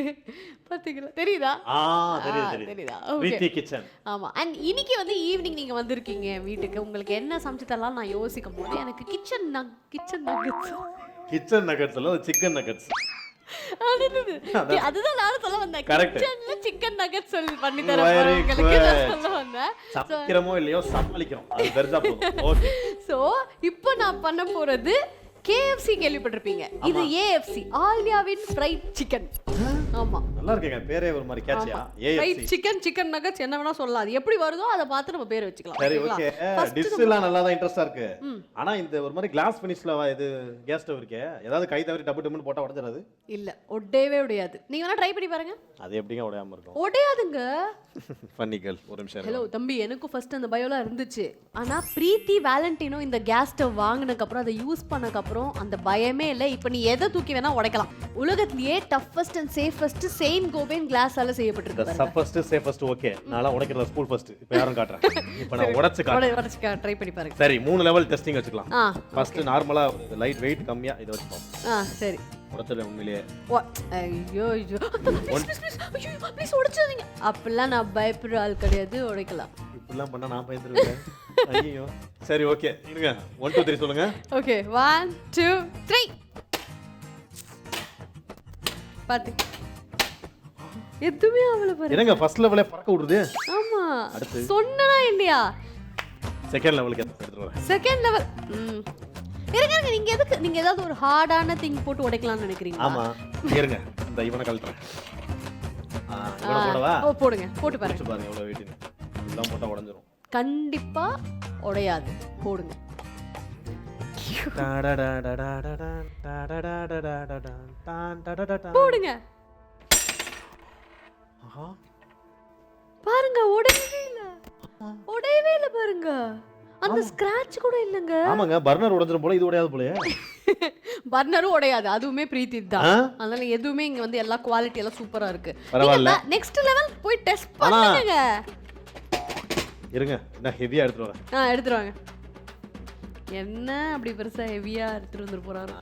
பாத்தீங்களா? தெரியுதா? தெரியுதா? பிரீத்தி கிச்சன். ஆமா. அண்ட் இன்னைக்கு வந்து ஈவினிங் நீங்க வந்திருக்கீங்க வீட்டுக்கு. உங்களுக்கு என்ன சமைச்சு தரலாம் நான் யோசிக்கும் போது எனக்கு கிச்சன் நகட்ஸ்ல சிக்கன் நகட்ஸ். அதுதான் நானும் சொல்ல வந்தேன். கிச்சன்ல சிக்கன் நகட்ஸ் சொல்லி பண்ணி தர சொல்ல வந்தேன். சமைக்கிறோமோ இல்லையோ சமாளிக்கிறோம், அது பெருசா போகும். ஓகே. சோ இப்போ நான் பண்ண போறது KFC கேள்விப்பட்டிருப்பீங்க. இது AFC, ஆலியாவின் ஃப்ரைட் சிக்கன். ஆமா, நல்லா இருக்குங்க பேரே ஒரு மாதிரி கேட்சியா. ஃப்ரைட் சிக்கன் நகட்ஸ் என்ன வேணா சொல்லலாம். அது எப்படி வருதோ அத பார்த்து நம்ம பேர் வச்சுக்கலாம். சரி ஓகே. டிஷ் எல்லாம் நல்லா தான் இன்ட்ரஸ்டா இருக்கு. ஆனா இந்த ஒரு மாதிரி கிளாஸ் ஃபினிஷ்ல இது கேஸ் ஸ்டவ் இருக்கே, ஏதாவது கை தவறி டப்பு டப்புன்னு போட்டா உடைஞ்சிராது? இல்ல, ஒட்டவே உடையாது. நீங்க வேணா ட்ரை பண்ணி பாருங்க. அது எப்படிங்க உடையாம இருக்கும்? ஒடையாதுங்க. ஃபன்னிகள் ஒரு நிமிஷம். ஹலோ தம்பி, எனக்கு ஃபர்ஸ்ட் அந்த பயோலாம் இருந்துச்சு. ஆனா பிரீத்தி வேலண்டினோ இந்த கேஸ் ஸ்டவ் வாங்குனதுக்கு அப்புறம் அதை யூஸ் பண்ணதுக்கு அப்புறம் அந்த பயமே இல்ல. இப்போ நீ எதை தூக்கி வேணா உடைக்கலாம். உலகத்திலேயே toughest and safest Saint Gobain கிளாஸால செய்யப்பட்டிருக்கு. Safest safest okay. நான்லாம் உடைக்கிறத ஸ்கூல் ஃபர்ஸ்ட். இப்போ யாரும் காட்றேன். இப்போ நான் உடைச்சு ட்ரை பண்ணி பாருங்க. சரி 3 லெவல் டெஸ்டிங் வச்சுக்கலாம். ஃபர்ஸ்ட் நார்மலா லைட் வெயிட் கம்மியா இத வச்சுப்போம். சரி உடைச்சல உண்மையிலேயே. ஐயோ ப்ளீஸ் உடைச்சாதீங்க. அப்பெல்லாம் நான் பயப்படுற ஆள் கிடையாது, உடைக்கலாம். இப்படிலாம் பண்ணா நான் பயந்துருவேன். ஐயோ சரி ஓகே இருங்க. 1 2 3 சொல்லுங்க. ஓகே 1 2 3. பாத்து எதுமே அவள பாரு. என்னங்க ஃபர்ஸ்ட் லெவலே பறக்க விடுது. ஆமா சொன்னனா இல்லையா? செகண்ட் லெவலுக்கு எடுத்துட்டு வரேன். செகண்ட் லெவல் இருங்க. நீங்க ஏதாவது ஒரு ஹார்டான திங் போட்டு உடைக்கலாம்னு நினைக்கிறீங்க? ஆமா இருங்க. இந்த இவனை கழட்றேன். இவனை போடவா? போடுங்க. போட்டு பாருங்க. பாருங்க எவ்வளவு வெயிட். இதெல்லாம் போட்டா உடைஞ்சிரும். கண்டிப்பா உடையாது. போடுங்க. போடுங்க. பாருங்க உடையவே இல்ல பாருங்க. அந்த ஸ்கிராட்ச் கூட இல்லங்க. ஆமாங்க பர்னர் உடைஞ்சிரும் போல. இது உடையாது போலயே. பர்னரும் உடையாது. அதுவுமே பிரீத்தி தான். அதனால எதுவுமே இங்க வந்து எல்லா குவாலிட்டி எல்லாம் சூப்பரா இருக்கு. பரவாயில்லை. நெக்ஸ்ட் லெவல் போய் டெஸ்ட் பண்ணுங்க. இருங்க நான் ஹெவியா எடுத்துட்டு வரேன். எடுத்துட்டு வாங்க. என்ன அப்படி பெருசா ஹெவியா எடுத்துட்டு வந்து போறாரு?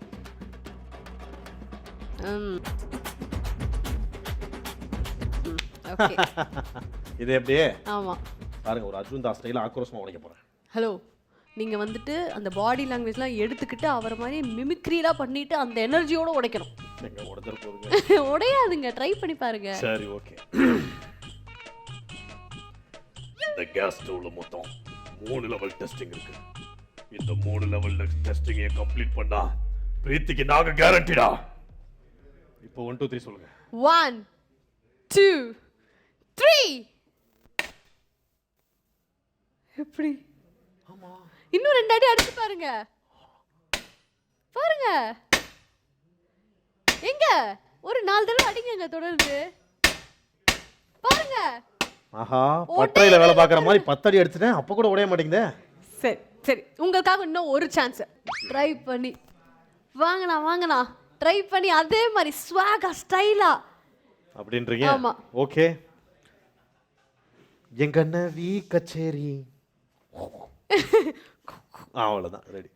ஓகே இது எப்படியே? ஆமா பாருங்க ஒரு அர்ஜுன் தாஸ் ஸ்டைல்ல ஆக்ரோஷமா உடைக்க போறேன். ஹலோ நீங்க வந்துட்டு அந்த பாடி லாங்குவேஜ்லாம் எடுத்துக்கிட்டு அவரை மாதிரி மிமிக்ரிலாம் பண்ணிட்டு அந்த எனர்ஜியோட உடைக்கணும். எங்க உடைஞ்சிர போகுதுங்க. உடையாதுங்க. ட்ரை பண்ணி பாருங்க. சரி ஓகே. இந்த கேஸ் ஸ்டவ்ல மொத்தம் 3 லெவல் டெஸ்டிங் இருக்கு. இந்த 3 லெவல் டெஸ்டிங்கை கம்ப்ளீட் பண்ணா பிரீத்திக்கு நாங்க கேரண்டிடா. இப்போ 1 2 3 சொல்லுங்க. 1 2 3. எப்படி? ஆமா. இன்னும் 2 அடி அடிச்சு பாருங்க. பாருங்க. எங்க? ஒரு 4 தடவை அடிங்க தொடர்ந்து. பாருங்க. ஆஹா, பட்டையில வேலை பார்க்குற மாதிரி 10 அடி அடிச்சிட்டேன், அப்போ கூட உடைய மாட்டேங்குதே. சரி சரி, உங்களுக்காக இன்னும் ஒரு சான்ஸ். ட்ரை பண்ணி வாங்கண்ணா ட்ரை பண்ணி அதே மாதிரி ஸ்வாகா ஸ்டைலா அப்படின்றீங்க? ஆமா. ஓகே. எங்க நவி கச்சேரி. அவ்வளோதான், ரெடி.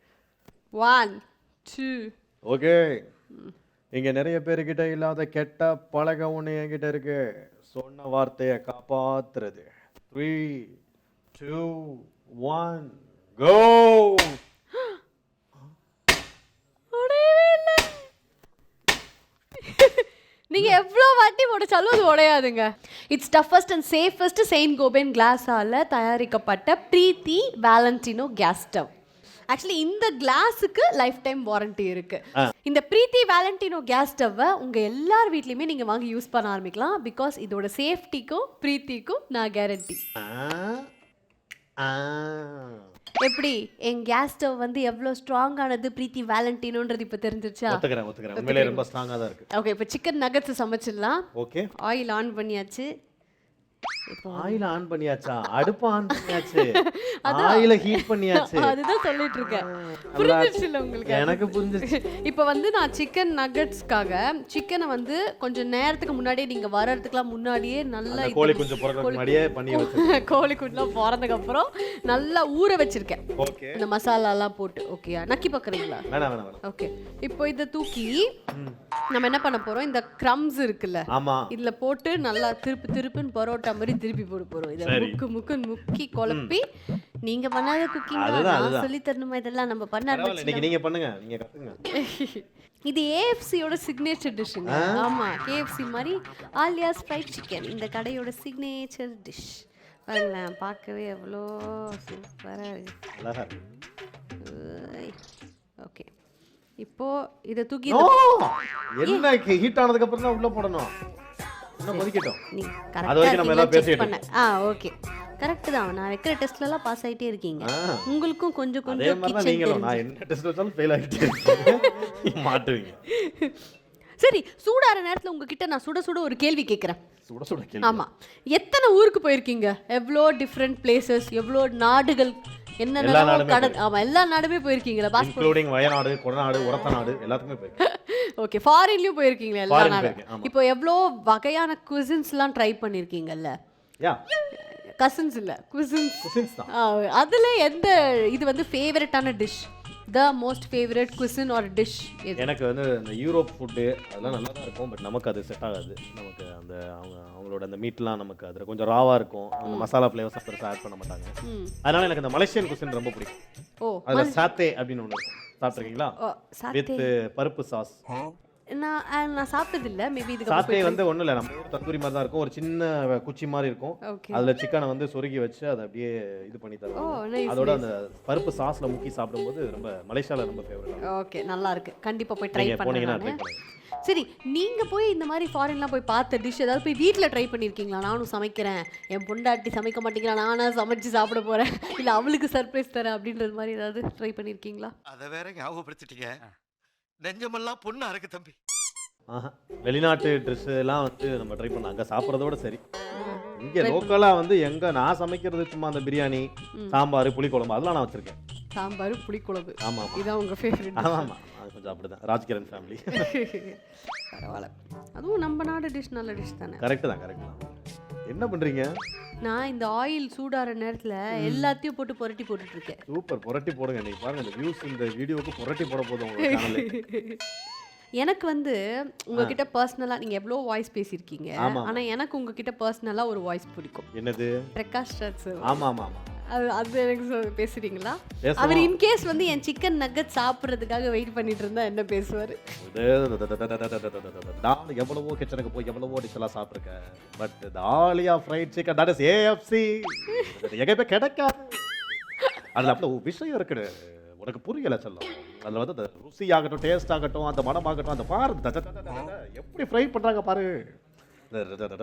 1 2. ஓகே. இங்க நிறைய பேர்கிட்ட இல்லாத கெட்ட பழக்கம் ஒன்று என்கிட்ட இருக்கு. சொன்ன வார்த்தையை காப்பாத்துறது. 3 2 1 கோ. உடையவே இல்லை. நீங்க எவ்வளவு வாட்டி உடைச்சாலும் அது உடையாதுங்க. It's toughest and safest Saint Gobain கிளாஸால தயாரிக்கப்பட்ட Preethi Valentino gas stove. Actually இந்த கிளாஸுக்கு லைஃப் டைம் வாரண்டி இருக்கு. இந்த பிரீத்தி வேலண்டினோ கேஸ் ஸ்டவ்வை உங்க எல்லார் வீட்லயுமே நீங்க வாங்கி யூஸ் பண்ண ஆரம்பிக்கலாம். பிகாஸ் இதோட சேஃப்டிக்கும் பிரீத்திக்கும் நான் கேரண்டி. எப்படி என் கேஸ் ஸ்டவ் வந்து எவ்வளவு ஸ்ட்ராங் ஆனது பிரீத்தி வேலண்டினோன்றது இப்ப தெரிஞ்சிருச்சா? ஒத்துக்கிறேன். உண்மையிலே ரொம்ப ஸ்ட்ராங்கா தான் இருக்கு. ஓகே, இப்போ சிக்கன் நகட்ஸ் சமைச்சிடலாம். ஓகே. ஆயில் ஆன் பண்ணியாச்சு. ஆயில ஆன் பண்ணியாச்சா? அடுப்பு ஆன் பண்ணியாச்சு, ஆயில ஹீட் பண்ணியாச்சு. அதுதான் சொல்லிட்டு இருக்கேன். புரிஞ்சிருச்சு இல்ல உங்களுக்கு? எனக்கு புரிஞ்சிருச்சு. இப்போ வந்து நான் சிக்கன் நகட்ஸ்க்காக சிக்கனை வந்து கொஞ்சம் நேரத்துக்கு முன்னாடியே நீங்க வர்றதுக்குலாம் முன்னாடியே நல்லா கோழி கொஞ்சம் போறதுக்கு முன்னாடியே பண்ணி வச்சிருக்கேன். கோழி குஞ்செல்லாம் போறதுக்கு அப்புறம் நல்லா ஊற வச்சிருக்கேன். ஓகே. இந்த மசாலா எல்லாம் போட்டு. ஓகேயா? நக்கி பார்க்கறீங்களா? வேணாம். ஓகே. இப்போ இத தூக்கி நம்ம என்ன பண்ண போறோம்? இந்த கிரம்ஸ் இருக்குல்ல, ஆமா, இதுல போட்டு நல்லா திருப்புன்னு பரோட்டா மாதிரி திருப்பி போட போறோம். இத முக்கி குழப்பி. நீங்க பண்ணாத குக்கிங் நான் சொல்லி தரணுமா? இதெல்லாம் நம்ம பண்ண ஆரம்பிச்சோம். இன்னைக்கு நீங்க பண்ணுங்க, நீங்க கத்துங்க. இது ஏஎஃப்சியோட சிக்னேச்சர் டிஷ்ங்க. ஆமா, கேஎஃப்சி மாதிரி ஆலியாஸ் ஃப்ரைட் சிக்கன் இந்த கடையோட சிக்னேச்சர் டிஷ். பாருங்களேன், பார்க்கவே எவ்வளோ சூப்பரா இருக்கு. அழகா இருக்கு. ஓகே, இப்போ இத தூக்கி என்ன ஹீட் ஆனதுக்கு அப்புறம் தான் உள்ள போடணும். இன்னும் கொதிக்கட்டும். நீ அது வரைக்கும் நம்ம எல்லாம் பேசிட்டு பண்ண. ஓகே, கரெக்ட் தான். நான் வைக்கிற டெஸ்ட்ல எல்லாம் பாஸ் ஆயிட்டே இருக்கீங்க. உங்களுக்கும் கொஞ்சம் அதே மாதிரி தான் நீங்களும். நான் என்ன டெஸ்ட் வச்சாலும் ஃபெயில் ஆகிட்டே இருக்கீங்க, மாட்டுவீங்க. சரி, சூடாற நேரத்துல உங்ககிட்ட நான் சுட ஒரு கேள்வி கேட்குறேன். சுட கேள்வி. ஆமா, எத்தனை ஊருக்கு போயிருக்கீங்க? எவ்வளோ டிஃப்ரெண்ட் பிளேசஸ், எவ்வளோ நாடுகள், என்னென்ன கடல். ஆமா, எல்லா நாடுமே போயிருக்கீங்களா? பாஸ்போர்ட் இன்க்ளூடிங் வயநாடு, கொடநாடு, உரத்தநாடு எல்லாத்துக்குமே போயிருக்கேன். ஓகே, ஃபாரின்லயும் போயிருக்கீங்களா? எல்லா நாடும். இப்போ எவ்வளோ வகையான குசின்ஸ்லாம் ட்ரை பண்ணிருக்கீங்கல்ல? யா, கசின்ஸ் இல்ல, குசின்ஸ் தான். அதுல எந்த இது வந்து ஃபேவரட்டான dish? The most favourite cuisine or dish? எனக்கு வந்து இந்த யூரோப் ஃபுட்டு அதெல்லாம் நல்லா தான் இருக்கும். பட் நமக்கு அது செட் ஆகாது. நமக்கு அந்த அவங்களோட அந்த மீட்லாம் நமக்கு அதில் கொஞ்சம் ராவாக இருக்கும். அந்த மசாலா ஃப்ளேவர்ஸ் பெருசாக ஆட் பண்ண மாட்டாங்க. அதனால எனக்கு இந்த மலேசியன் குசின் ரொம்ப பிடிக்கும். அதில் சாத்தே அப்படின்னு ஒன்று இருக்கும். சாப்பிட்ருக்கீங்களா? வித் பருப்பு சாஸ். நான் சாப்பிட்டது இல்ல. மேபி இதுக்கு சாத்தே வந்து ஒன்றும் இல்லை, நம்ம ஊர் தந்தூரி மாதிரி தான் இருக்கும். ஒரு சின்ன குச்சி மாதிரி இருக்கும். அதில் சிக்கனை வந்து சொருகி வச்சு அதை அப்படியே இது பண்ணி தருவாங்க. அதோட அந்த பருப்பு சாஸ்ல முக்கி சாப்பிடும்போது ரொம்ப மலேசியாவில் ரொம்ப ஃபேவரட். ஓகே, நல்லா இருக்கு. கண்டிப்பா போய் ட்ரை பண்ணுங்க. சரி, நீங்க போய் இந்த மாதிரி ஃபாரின்லாம் போய் பார்த்த டிஷ் ஏதாவது போய் வீட்டில் ட்ரை பண்ணியிருக்கீங்களா? நானும் சமைக்கிறேன், என் பொண்டாட்டி சமைக்க மாட்டேங்கிறா, நானா சமைச்சு சாப்பிட போறேன், இல்லை அவளுக்கு சர்ப்ரைஸ் தரேன் அப்படின்றது மாதிரி ஏதாவது ட்ரை பண்ணியிருக்கீங்களா? அதை வேற ஞாபகப்படுத்திட்டீங்க. நெஞ்சமெல்லாம் பொண்ணா இருக்கு தம்பி. வெளிநாட்டு ட்ரெஸ் எல்லாம் வந்து நம்ம ட்ரை பண்ண அங்கே சாப்பிட்றதோட சரி. இங்கே லோக்கலாக வந்து நான் சமைக்கிறது சும்மா அந்த பிரியாணி, சாம்பார், புளிக்குழம்பு அதெல்லாம் நான் வச்சிருக்கேன். சாம்பார், புளிக்குழம்பு. ஆமா, இதான் உங்க ஃபேவரட்? ஆமா, அது கொஞ்சம் அப்படிதான். ராஜ்கிரண் ஃபேமிலி. பரவாயில்ல, அதுவும் நம்ம நாடு டிஷ், நல்ல டிஷ் தானே. கரெக்ட் தான். என்ன பண்றீங்க? நான் இந்த ஆயில் சூடாற நேரத்துல எல்லாத்தையும் போட்டு புரட்டி போட்டுட்டு இருக்கேன். சூப்பர், புரட்டி போடுங்க. நீங்க பாருங்க, இந்த வியூஸ் இந்த வீடியோக்கு புரட்டி போட போதும் உங்க சேனல்ல. எனக்கு வந்து உங்ககிட்ட பர்சனலா நீங்க எவ்வளோ வாய்ஸ் பேசியிருக்கீங்க, ஆனா எனக்கு உங்ககிட்ட பர்சனலா ஒரு வாய்ஸ் பிடிக்கும். என்னது? பிரகாஷ் ராஜ் சார். ஆமா, அது எனக்கு பேசுறீங்களா? அவர் இன்கேஸ் வந்து என் சிக்கன் நக்கட் சாப்பிட்றதுக்காக வெயிட் பண்ணிட்டு இருந்தா என்ன பேசுவாரு? நான் எவ்வளவோ கிச்சனுக்கு போய் எவ்வளவோ டிஷ் எல்லாம் சாப்பிட்ருக்கேன். பட் தாலியா fried chicken that is AFC எங்கேயுமே கிடைக்காது. அதில் அப்போ விஷயம் இருக்குது, உனக்கு புரியல செல்லம். அதில் வந்து அந்த ருசியாகட்டும் டேஸ்ட் ஆகட்டும் அந்த மனம் ஆகட்டும் அந்த பாரு எப்படி ஃப்ரை பண்றாங்க பாரு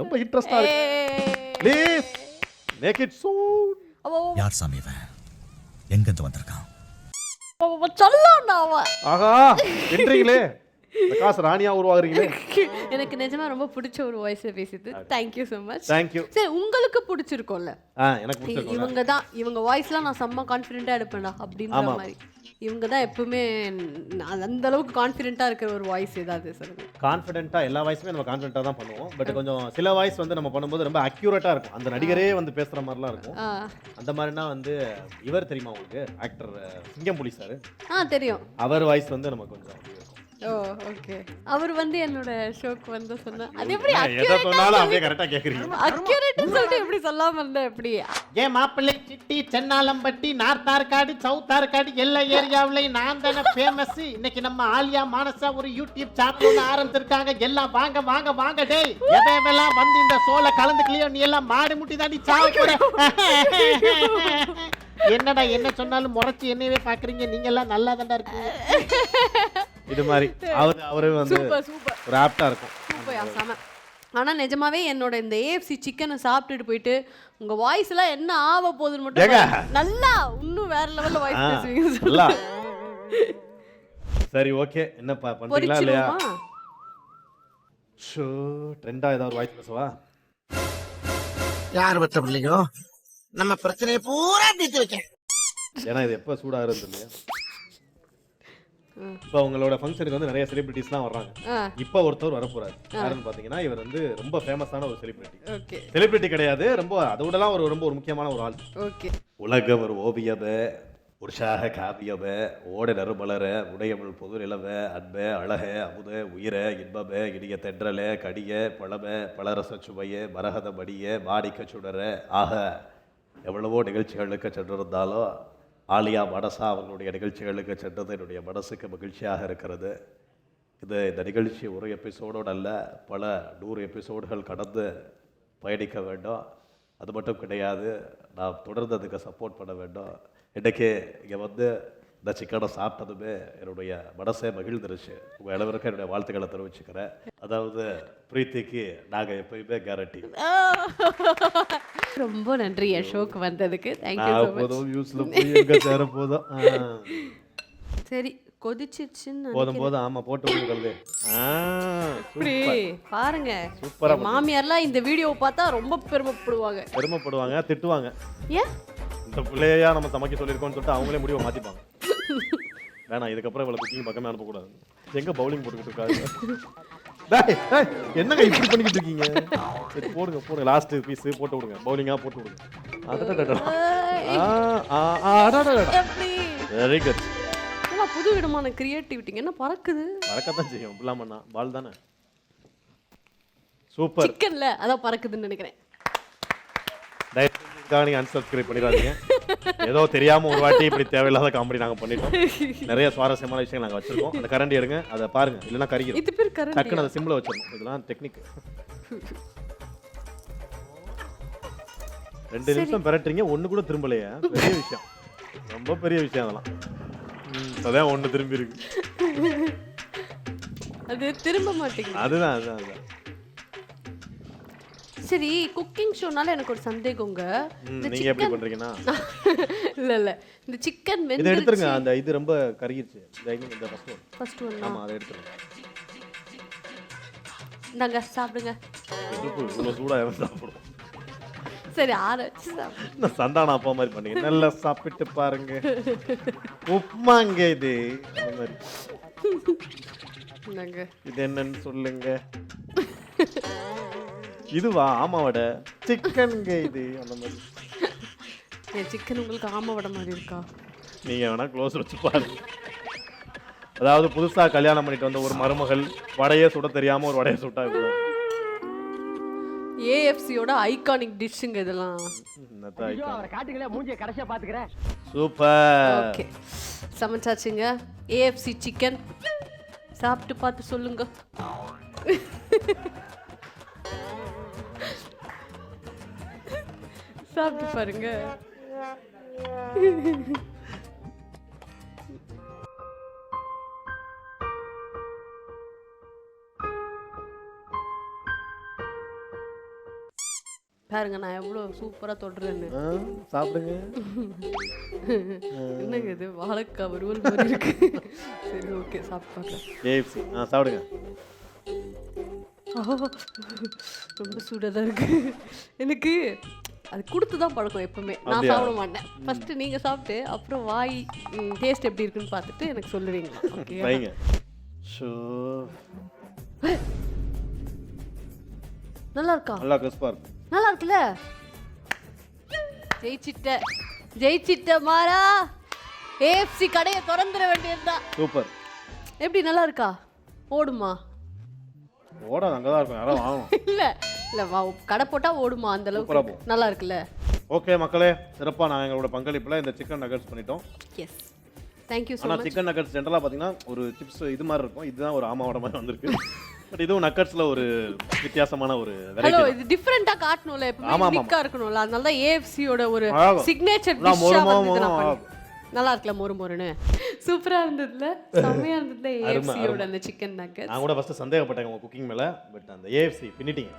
ரொம்ப இன்ட்ரெஸ்டா இருக்கு ப்ளீஸ் மேக் இட் சூன் யார் சாமி இவன் எங்கிருந்து வந்திருக்கான் சொல்லணும் அவன். ஆஹா என்றீங்களே காசு ராணியா உருவாகுறீங்களே. எனக்கு நிஜமா ரொம்ப பிடிச்ச ஒரு வாய்ஸ்ல பேசியது. Thank you so much. தேங்க்யூ. சரி உங்களுக்கு பிடிச்சிருக்கும்ல? எனக்கு பிடிச்சிருக்கு. இவங்க தான் இவங்க வாய்ஸ்லாம் நான் செம்ம கான்ஃபிடென்ட்டா எடுப்பேன்டா அப்படின்ற மாதிரி. இவங்க தான் எப்பவுமே அந்த அளவுக்கு கான்ஃபிடென்ட்டா இருக்கிற ஒரு வாய்ஸ் ஏதாவது சொல்லுங்க. கான்ஃபிடென்ட்டா எல்லா வாய்ஸுமே நம்ம கான்ஃபிடென்ட்டா தான் பண்ணுவோம். பட் கொஞ்சம் சில வாய்ஸ் வந்து நம்ம பண்ணும்போது ரொம்ப அக்யூரேட்டா இருக்கும். அந்த நடிகரே வந்து பேசுற மாதிரிலாம் இருக்கும். அந்த மாதிரினா வந்து இவர் தெரியுமா உங்களுக்கு? Actor Singampuli sir. தெரியும். அவர் வாய்ஸ் வந்து நம்ம கொஞ்சம் ஓ ஓகே. அவர் வந்து என்னோட ஷோக்கு வந்து சொன்னா அது எப்படி எதை சொன்னாலும் அப்படியே கரெக்ட்டா கேக்குறீங்க. அக்யூரேட்டா சொல்லிட்டு எப்படி சொல்லாம இருந்தா எப்படி? ஏன் மாப்பிள்ளை city Chennalampatti north Arcot south Arcot எல்லா ஏரியாவிலையும் நான் தானே ஃபேமஸ். இன்னைக்கு நம்ம ஆலியா மானசா ஒரு யூடியூப் சேனல் ஒன்று ஆரம்பிச்சிருக்காங்க. எல்லாம் வாங்க வாங்க வாங்க டேய். எவெல்லாம் வந்து இந்த ஷோல கலந்துக்கலையோ நீ எல்லாம் மாடு முட்டி தாண்டி சாவ போற. என்னடா என்ன சொன்னாலும் முறைச்சு என்னவே பாக்குறீங்க. நீங்க எல்லாம் நல்லா தான்டா இருக்கீங்க. இது மாதிரி அவரு வந்து ஒரு ஆப்டா இருக்கும். சூப்பர் சாம. ஆனா நிஜமாவே என்னோட இந்த AFC சிக்கனை சாப்பிட்டுட்டு போயிட்டு உங்க வாய்ஸ் எல்லாம் என்ன ஆவ போகுதுன்னு மட்டும் நல்லா இன்னும் வேற லெவல்ல வாய்ஸ் பேசுவீங்க. சரி ஓகே. என்ன பண்றீங்களா இல்லையா? ஷோ ட்ரெண்டா ஏதாவது வாய்ஸ் பேசவா? யார் பத்த பிள்ளைங்க நம்ம பிரச்சனையை பூரா தீர்த்து வைக்க. ஏன்னா இது எப்ப சூடாகிறது இல்லையா? இப்போ உங்களோட ஃபங்க்ஷனுக்கு வந்து நிறைய செலிபிரிட்டிஸ்லாம் வர்றாங்க. இப்போ ஒருத்தர் வரப்போறாரு. யாருன்னு பாத்தீங்கன்னா இவர் வந்து ரொம்ப ஃபேமஸான ஒரு செலிபிரிட்டி. ஓகே. செலிபிரிட்டி கிடையாது, ரொம்ப அதோடலாம் ஒரு ரொம்ப ஒரு முக்கியமான ஒரு ஆள். ஓகே. உலக ஒரு ஓவியமே உற்சாக காவியமே ஓட நறுமலர உடையமிழ் பொது நிலவே அன்பே அழகே அமுதே உயிரே இன்பமே இனிய தென்றலே கடியே பழமே பழரச சுவையே மரகத மடியே மாடிக்க சுடரே ஆக எவ்வளவோ நிகழ்ச்சிகளுக்கு சென்றிருந்தாலும் ஆலியா மனசா அவர்களுடைய நிகழ்ச்சிகளுக்கு சென்றது என்னுடைய மனசுக்கு மகிழ்ச்சியாக இருக்கிறது. இந்த நிகழ்ச்சி ஒரு எபிசோடோடு அல்ல, பல 100 எபிசோடுகள் கடந்து பயணிக்க வேண்டும். அது மட்டும் கிடையாது, நான் தொடர்ந்து அதுக்கு சப்போர்ட் பண்ண வேண்டும். இன்றைக்கி இங்கே வந்து இந்த சிக்கனை சாப்பிட்டதுமே என்னுடைய மனசே மகிழ்ந்துருச்சு. உங்கள் அனைவருக்கும் என்னுடைய வாழ்த்துக்களை தெரிவிச்சுக்கிறேன். அதாவது பிரீத்திக்கு நாங்கள் எப்பயுமே கேரண்டி. ரொம்ப நன்றி என் ஷோக்கு வந்ததுக்கு. Thank you so much. போதும் யூஸ்ல போய் எங்க சேர போதும். சரி கொதிச்சிருச்சுன்னு போதும். ஆமா போட்டு விடுறது. இப்படி பாருங்க. சூப்பரா மாமியார்லாம் இந்த வீடியோ பார்த்தா ரொம்ப பெருமைப்படுவாங்க, திட்டுவாங்க. ஏன் இந்த பிள்ளையா நம்ம சமைக்க சொல்லியிருக்கோம்னு சொல்லிட்டு அவங்களே முடிவை மாத்திப்பாங்க. வேணாம் இதுக்கப்புறம் இவ்வளவு குக்கிங் பக்கமே அனுப்பக்கூடாது. எங்க பவுலிங் போட்டுக்கிட்டு இருக்காங்க. என்னங்க இப்படி பண்ணிக்கிட்டு இருக்கீங்க? சரி போடுங்க லாஸ்ட் பீஸ் போட்டு விடுங்க. பவுலிங்கா போட்டு விடுங்க. Very good. புது விதமான கிரியேட்டிவிட்டிங்க. என்ன பறக்கத்தான் செய்யும். இப்படிலாம் பண்ணா பால் தானே. சூப்பர். சிக்கன்ல அதான் பறக்குதுன்னு நினைக்கிறேன். நீங்க அன்சப்ஸ்கிரைப் பண்ணிடாதீங்க. ஏதோ தெரியாம ஒரு வாட்டி இப்படி தேவையில்லாத காமெடி நாங்க பண்ணிட்டோம். நிறைய சுவாரஸ்யமான விஷயங்கள் நாங்க வச்சிருக்கோம். அந்த கரண்டி எடுங்க, அதை பாருங்க, இல்லைன்னா கறிக்கிறோம். இது பேர் கரண்டி. டக்குன்னு அதை சிம்ல வச்சிடணும். இதெல்லாம் டெக்னிக். 2 நிமிஷம் பெரட்டுறீங்க, ஒண்ணு கூட திரும்பலையா? பெரிய விஷயம், ரொம்ப பெரிய விஷயம் அதெல்லாம். அதான் ஒண்ணு திரும்பி இருக்கு. அது திரும்ப மாட்டேங்குது. அதுதான். சரி குக்கிங் ஷோனால எனக்கு ஒரு சந்தேகங்க. நீங்க எப்படி பண்றீங்கன்னா இல்ல இந்த சிக்கன் இத எடுத்துருங்க. அந்த இது ரொம்ப கறியிருச்சு. இந்த ஃபர்ஸ்ட் ஒன். ஆமா அதை எடுத்துருங்க. இந்தாங்க சாப்பிடுங்க. இவ்வளவு சூடா இருந்து சாப்பிடுவோம். சரி ஆரச்சு சாப்பிடு. நான் சந்தான அப்பா மாதிரி பண்ணீங்க. நல்லா சாப்பிட்டு பாருங்க. உப்புமாங்க இது. அந்த மாதிரி. இந்தாங்க. இது என்னன்னு சொல்லுங்க. இதுவா? ஆமா வடை. சிக்கன்ங்க இது. அந்த மாதிரி. ஏன் சிக்கன் உங்களுக்கு ஆமா வடை மாதிரி இருக்கா? நீங்க வேணா க்ளோஸ் வச்சு பாருங்க. அதாவது புதுசா கல்யாணம் பண்ணிட்டு வந்த ஒரு மருமகள் வடையே சுட தெரியாம ஒரு வடையை சுட்டா இருக்கு. AFCயோட ஐகானிக் டிஷ்ங்க இதெல்லாம். காட்டுங்களே மூஞ்சிய கடைசியா பாத்துக்கறேன். சூப்பர். ஓகே சமைச்சாச்சுங்க. AFC சிக்கன் சாப்பிட்டு பார்த்து சொல்லுங்க. சாப்பிட்டு பாருங்க. பாருங்க நான் எவ்வளோ சூப்பராக தொடுறேன்னு. சாப்பிடுங்க. என்னங்க இது வாழைக்காய் வறுவல் மாதிரி இருக்கு. சரி ஓகே சாப்பிட்டு பார்க்கலாம். கேஎஃப்சி சாப்பிடுங்க. ரொம்ப சூடாக தான் இருக்கு. எனக்கு அது கொடுத்து தான் பழக்கம் எப்பவுமே. நான் சாப்பிட மாட்டேன். ஃபர்ஸ்ட் நீங்கள் சாப்பிட்டு அப்புறம் வாய் டேஸ்ட் எப்படி இருக்குன்னு பார்த்துட்டு எனக்கு சொல்லுவீங்களா? ஓகே வைங்க. ஷோ நல்லா இருக்கா? நல்லா கிறிஸ்பா இருக்கு. நல்லா இருக்குல்ல? ஜெயிச்சிட்ட மாறா. ஏஎஃப்சி கடையை திறந்துட வேண்டியதுதான். சூப்பர். எப்படி நல்லா இருக்கா? ஓடுமா? ஓடாது, அங்கே தான் இருக்கும். யாரும் வாங்கணும். இல்லை கடை போட்டால் ஓடுமா? அந்த அளவுக்கு நல்லா இருக்குல்ல? ஓகே மக்களே, சிறப்பாக நான் எங்களோட பங்களிப்பில் இந்த சிக்கன் நகட்ஸ் பண்ணிட்டோம். எஸ் தேங்க்யூ ஸோ ஆனால் மச். சிக்கன் நகட்ஸ் ஜென்ரலாக பார்த்தீங்கன்னா ஒரு சிப்ஸ் இது மாதிரி இருக்கும். இதுதான் ஒரு ஆமாவோட மாதிரி வந்திருக்கு. பட் இதுவும் நக்கட்ஸில் ஒரு வித்தியாசமான ஒரு ஹலோ வெரைட்டி. இது டிஃபரெண்டாக காட்டணும்ல, எப்பவுமே யூனிக்காக இருக்கணும்ல. அதனால தான் ஏஎஃப்சியோட ஒரு ஆகும். சிக்னேச்சர் நான் டிஷ்ஷாக மொறு வந்து நான் மொறு பண்ணேன். நல்லா இருக்குல்ல? மொறு மொறுன்னு சூப்பராக இருந்ததுல, செம்மையாக இருந்ததுல ஏஎஃப்சியோட அந்த சிக்கன் நக்கட்ஸ். நான் கூட ஃபஸ்ட்டு சந்தேகப்பட்டேன் உங்கள் குக்கிங் மேலே. பட் அந்த ஏஎஃப்சி பின்னிட்டீங்க.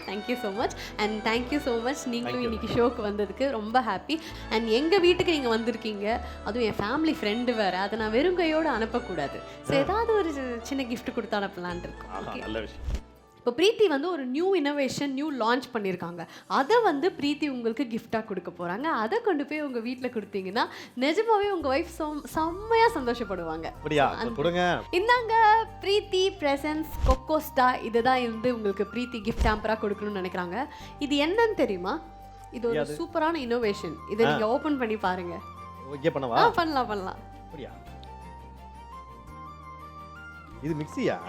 Thank you so much. And thank you so much நீங்களும் இன்னைக்கு ஷோக்கு வந்ததுக்கு ரொம்ப ஹாப்பி. அண்ட் எங்கள் வீட்டுக்கு நீங்கள் வந்திருக்கீங்க, அதுவும் என் ஃபேமிலி ஃப்ரெண்டு வேறு. அதை நான் வெறும் கையோடு அனுப்பக்கூடாது. ஸோ ஏதாவது ஒரு சின்ன கிஃப்ட் கொடுத்து அனுப்பலான் இருக்கோம். ஓகே, நல்ல விஷயம். இப்போ பிரீத்தி வந்து ஒரு நியூ இனோவேஷன் லான்ச் பண்ணியிருக்காங்க. அதை வந்து பிரீத்தி உங்களுக்கு கிஃப்டாக கொடுக்க போகிறாங்க. அதை கொண்டு போய் உங்கள் வீட்டில் கொடுத்தீங்கன்னா நிஜமாவே உங்கள் ஒய்ஃப் செம்மையாக சந்தோஷப்படுவாங்க. அப்படியா? கொடுங்க. இந்தாங்க பிரீத்தி பிரசன்ஸ் கொக்கோஸ்டா. இதுதான் வந்து உங்களுக்கு பிரீத்தி கிஃப்ட் ஹேம்பராக கொடுக்கணும்னு நினைக்கிறாங்க. இது என்னன்னு தெரியுமா? இது ஒரு சூப்பரான இனோவேஷன். இதை நீங்கள் ஓப்பன் பண்ணி பாருங்க. ஓகே பண்ணவா? பண்ணலாம். அப்படியா? இது மிக்ஸியா?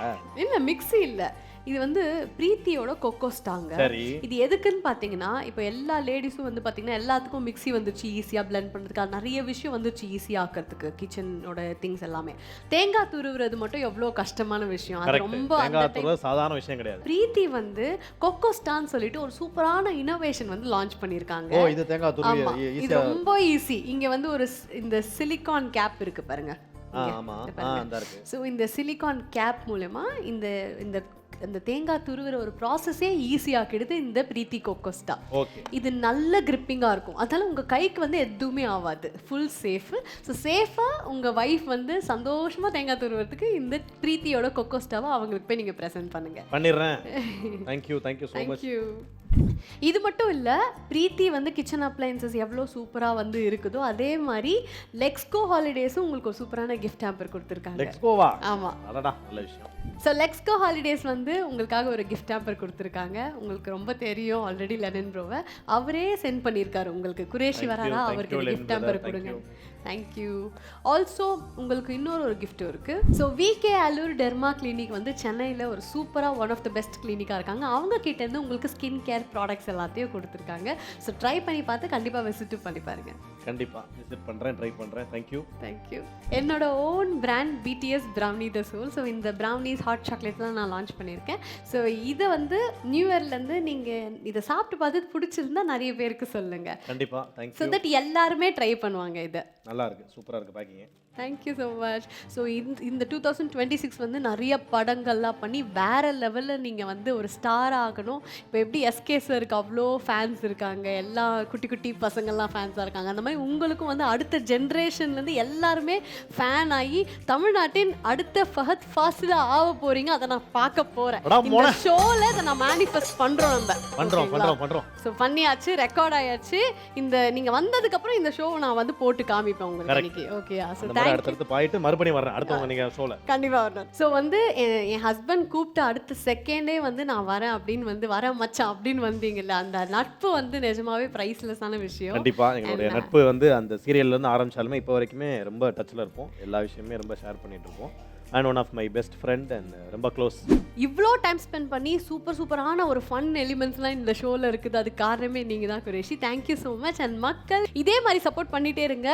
இல்லை மிக்ஸி இல்லை, இது வந்து பிரீத்தியோட கொக்கோஸ்டாங்க. சரி. இது எதுக்குன்னு பார்த்தீங்கன்னா, இப்போ எல்லா லேடிஸும் வந்து பார்த்தீங்கன்னா எல்லாத்துக்கும் மிக்ஸி வந்துருச்சு ஈஸியாக பிளெண்ட் பண்ணுறதுக்கு. நிறைய விஷயம் வந்துருச்சு ஈஸியாக ஆக்கிறதுக்கு கிச்சனோட திங்ஸ் எல்லாமே. தேங்காய் துருவுறது மட்டும் எவ்வளோ கஷ்டமான விஷயம். அது ரொம்ப சாதாரண விஷயம் கிடையாது. பிரீத்தி வந்து கொக்கோஸ்டான்னு சொல்லிட்டு ஒரு சூப்பரான இனோவேஷன் வந்து லான்ச் பண்ணியிருக்காங்க. ஓ, இது தேங்காய் துருவு இது ரொம்ப ஈஸி. இங்கே வந்து ஒரு இந்த சிலிகான் கேப் இருக்கு பாருங்க. ஸோ இந்த சிலிகான் கேப் மூலமா இந்த இந்த இந்த தேங்காய் துருவுற ஒரு ப்ராசஸே ஈஸியாக்கிடுது இந்த பிரீத்தி கொக்கோஸ்டா. இது நல்ல கிரிப்பிங்காக இருக்கும். அதனால உங்கள் கைக்கு வந்து எதுவுமே ஆகாது. Full safe. ஸோ சேஃபாக உங்கள் ஒய்ஃப் வந்து சந்தோஷமாக தேங்காய் துருவுறதுக்கு இந்த பிரீத்தியோட கொக்கோஸ்டாவை அவங்களுக்கு போய் நீங்கள் ப்ரெசென்ட் பண்ணுங்கள். பண்ணிடுறேன். Thank you so much. இது மட்டும் இல்லை, பிரீத்தி வந்து கிச்சன் அப்ளையன்சஸ் எவ்வளோ சூப்பராக வந்து இருக்குதோ அதே மாதிரி லெக்ஸ்கோ ஹாலிடேஸும் உங்களுக்கு ஒரு சூப்பரான கிஃப்ட் ஹேம்பர் கொடுத்துருக்காங்க. லெக்ஸ்கோவா? ஆமாம். அடடா, நல்ல விஷயம். ஸோ லெக்ஸ்கோ ஹாலிடேஸ் வந்து உங்களுக்காக ஒரு கிஃப்ட் ஹேம்பர் கொடுத்துருக்காங்க. உங்களுக்கு ரொம்ப தெரியும் ஆல்ரெடி லெனன் ப்ரோவை. அவரே சென்ட் பண்ணியிருக்காரு உங்களுக்கு. குரேஷி வராரா, அவருக்கு கிஃப்ட் ஹேம்பர் கொடுங்க. தேங்க்யூ. ஆல்சோ உங்களுக்கு இன்னொரு ஒரு கிஃப்ட்டும் இருக்குது. So VK allure derma clinic வந்து சென்னையில் ஒரு சூப்பராக ஒன் ஆஃப் த பெஸ்ட் கிளினிக்காக இருக்காங்க. அவங்க கிட்டேருந்து உங்களுக்கு ஸ்கின் கேர் ப்ராடக்ட்ஸ் எல்லாத்தையும் கொடுத்துருக்காங்க. ஸோ ட்ரை பண்ணி பார்த்து கண்டிப்பாக விசிட் பண்ணி பாருங்கள். கண்டிப்பாக விசிட் பண்ணுறேன், ட்ரை பண்ணுறேன். தேங்க்யூ. என்னோட own brand PDS brownie the soul. So இந்த ப்ரௌனிஸ் ஹாட் சாக்லேட் தான் நான் லான்ச் பண்ணியிருக்கேன். ஸோ இதை வந்து நியூ இயர்லேருந்து நீங்கள் இதை சாப்பிட்டு பார்த்து பிடிச்சிருந்தா நிறைய பேருக்கு சொல்லுங்கள். கண்டிப்பாக. தேங்க்யூ. ஸோ தட் எல்லாருமே ட்ரை பண்ணுவாங்க. இதை நல்லா இருக்குது, சூப்பராக இருக்குது packing. Thank you so much. So இந்த 2026 வந்து நிறைய படங்கள்லாம் பண்ணி வேறு லெவலில் நீங்கள் வந்து ஒரு ஸ்டார் ஆகணும். இப்போ எப்படி எஸ்கே சருக்கு அவ்வளோ ஃபேன்ஸ் இருக்காங்க, எல்லா குட்டி குட்டி பசங்கள்லாம் ஃபேன்ஸாக இருக்காங்க. அந்த மாதிரி உங்களுக்கும் வந்து அடுத்த ஜென்ரேஷன்லேருந்து எல்லாருமே ஃபேன் ஆகி தமிழ்நாட்டின் அடுத்த ஃபஹத் ஃபாசிலாக ஆக போகிறீங்க. அதை நான் பார்க்க போகிறேன். இந்த ஷோவில் அதை நான் மேனிஃபெஸ்ட் பண்ணுறோம். நம்ம பண்ணுறோம். ஸோ பண்ணியாச்சு, ரெக்கார்ட் ஆயாச்சு. இந்த நீங்கள் வந்ததுக்கப்புறம் இந்த ஷோவை நான் வந்து போட்டு காமிப்பேன் உங்களுக்கு இன்னைக்கு. ஓகே. ஸோ அடுத்து போயிட்டு மறுபடியும் வரேன். அடுத்தவங்க நீங்க ஷோல கண்டிப்பா வரணும். ஸோ வந்து என் ஹஸ்பண்ட் கூப்பிட்டு அடுத்த செகண்டே வந்து நான் வரேன் அப்படின்னு வந்து வரேன் மச்சான் அப்படின்னு வந்தீங்கல்ல, அந்த நட்பு வந்து நிஜமாவே பிரைஸ்லெஸ்ஸான விஷயம். கண்டிப்பா எங்களுடைய நட்பு வந்து அந்த சீரியல்ல இருந்து ஆரம்பிச்சாலுமே இப்போ வரைக்குமே ரொம்ப டச்ல இருப்போம். எல்லா விஷயமே ரொம்ப ஷேர் பண்ணிட்டு இருப்போம். and one of my best friend and ரொம்ப க்ளோஸ். இவ்வளோ டைம் ஸ்பெண்ட் பண்ணி சூப்பரான ஒரு ஃபன் எலிமெண்ட்ஸ்லாம் இந்த ஷோவில் இருக்குது. அது காரணமே நீங்கள் தான் Qureshi. Thank you so much. And மக்கள் இதே மாதிரி சப்போர்ட் பண்ணிகிட்டே இருங்க.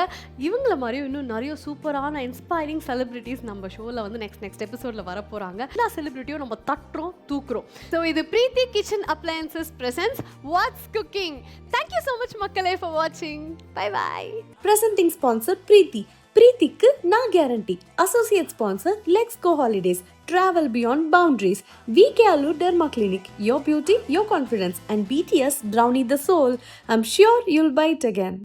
இவங்கள மாதிரியும் இன்னும் நிறைய சூப்பரான இன்ஸ்பைரிங் செலிபிரிட்டிஸ் நம்ம ஷோவில் வந்து நெக்ஸ்ட் எபிசோடில் வர போகிறாங்க. எல்லா செலிபிரிட்டியும் நம்ம தூக்குறோம். ஸோ இது Preethi kitchen appliances presents what's cooking. Thank you so much மக்களே ஃபார் வாட்சிங். பை. Presenting sponsor Preeti. பிரீத்திக்கு நான் guarantee. Associate sponsor Lex Go Holidays, travel beyond boundaries. VK Alu Derma Clinic, your beauty, your confidence, and BTS Brownie the Soul. I'm sure you'll buy it again.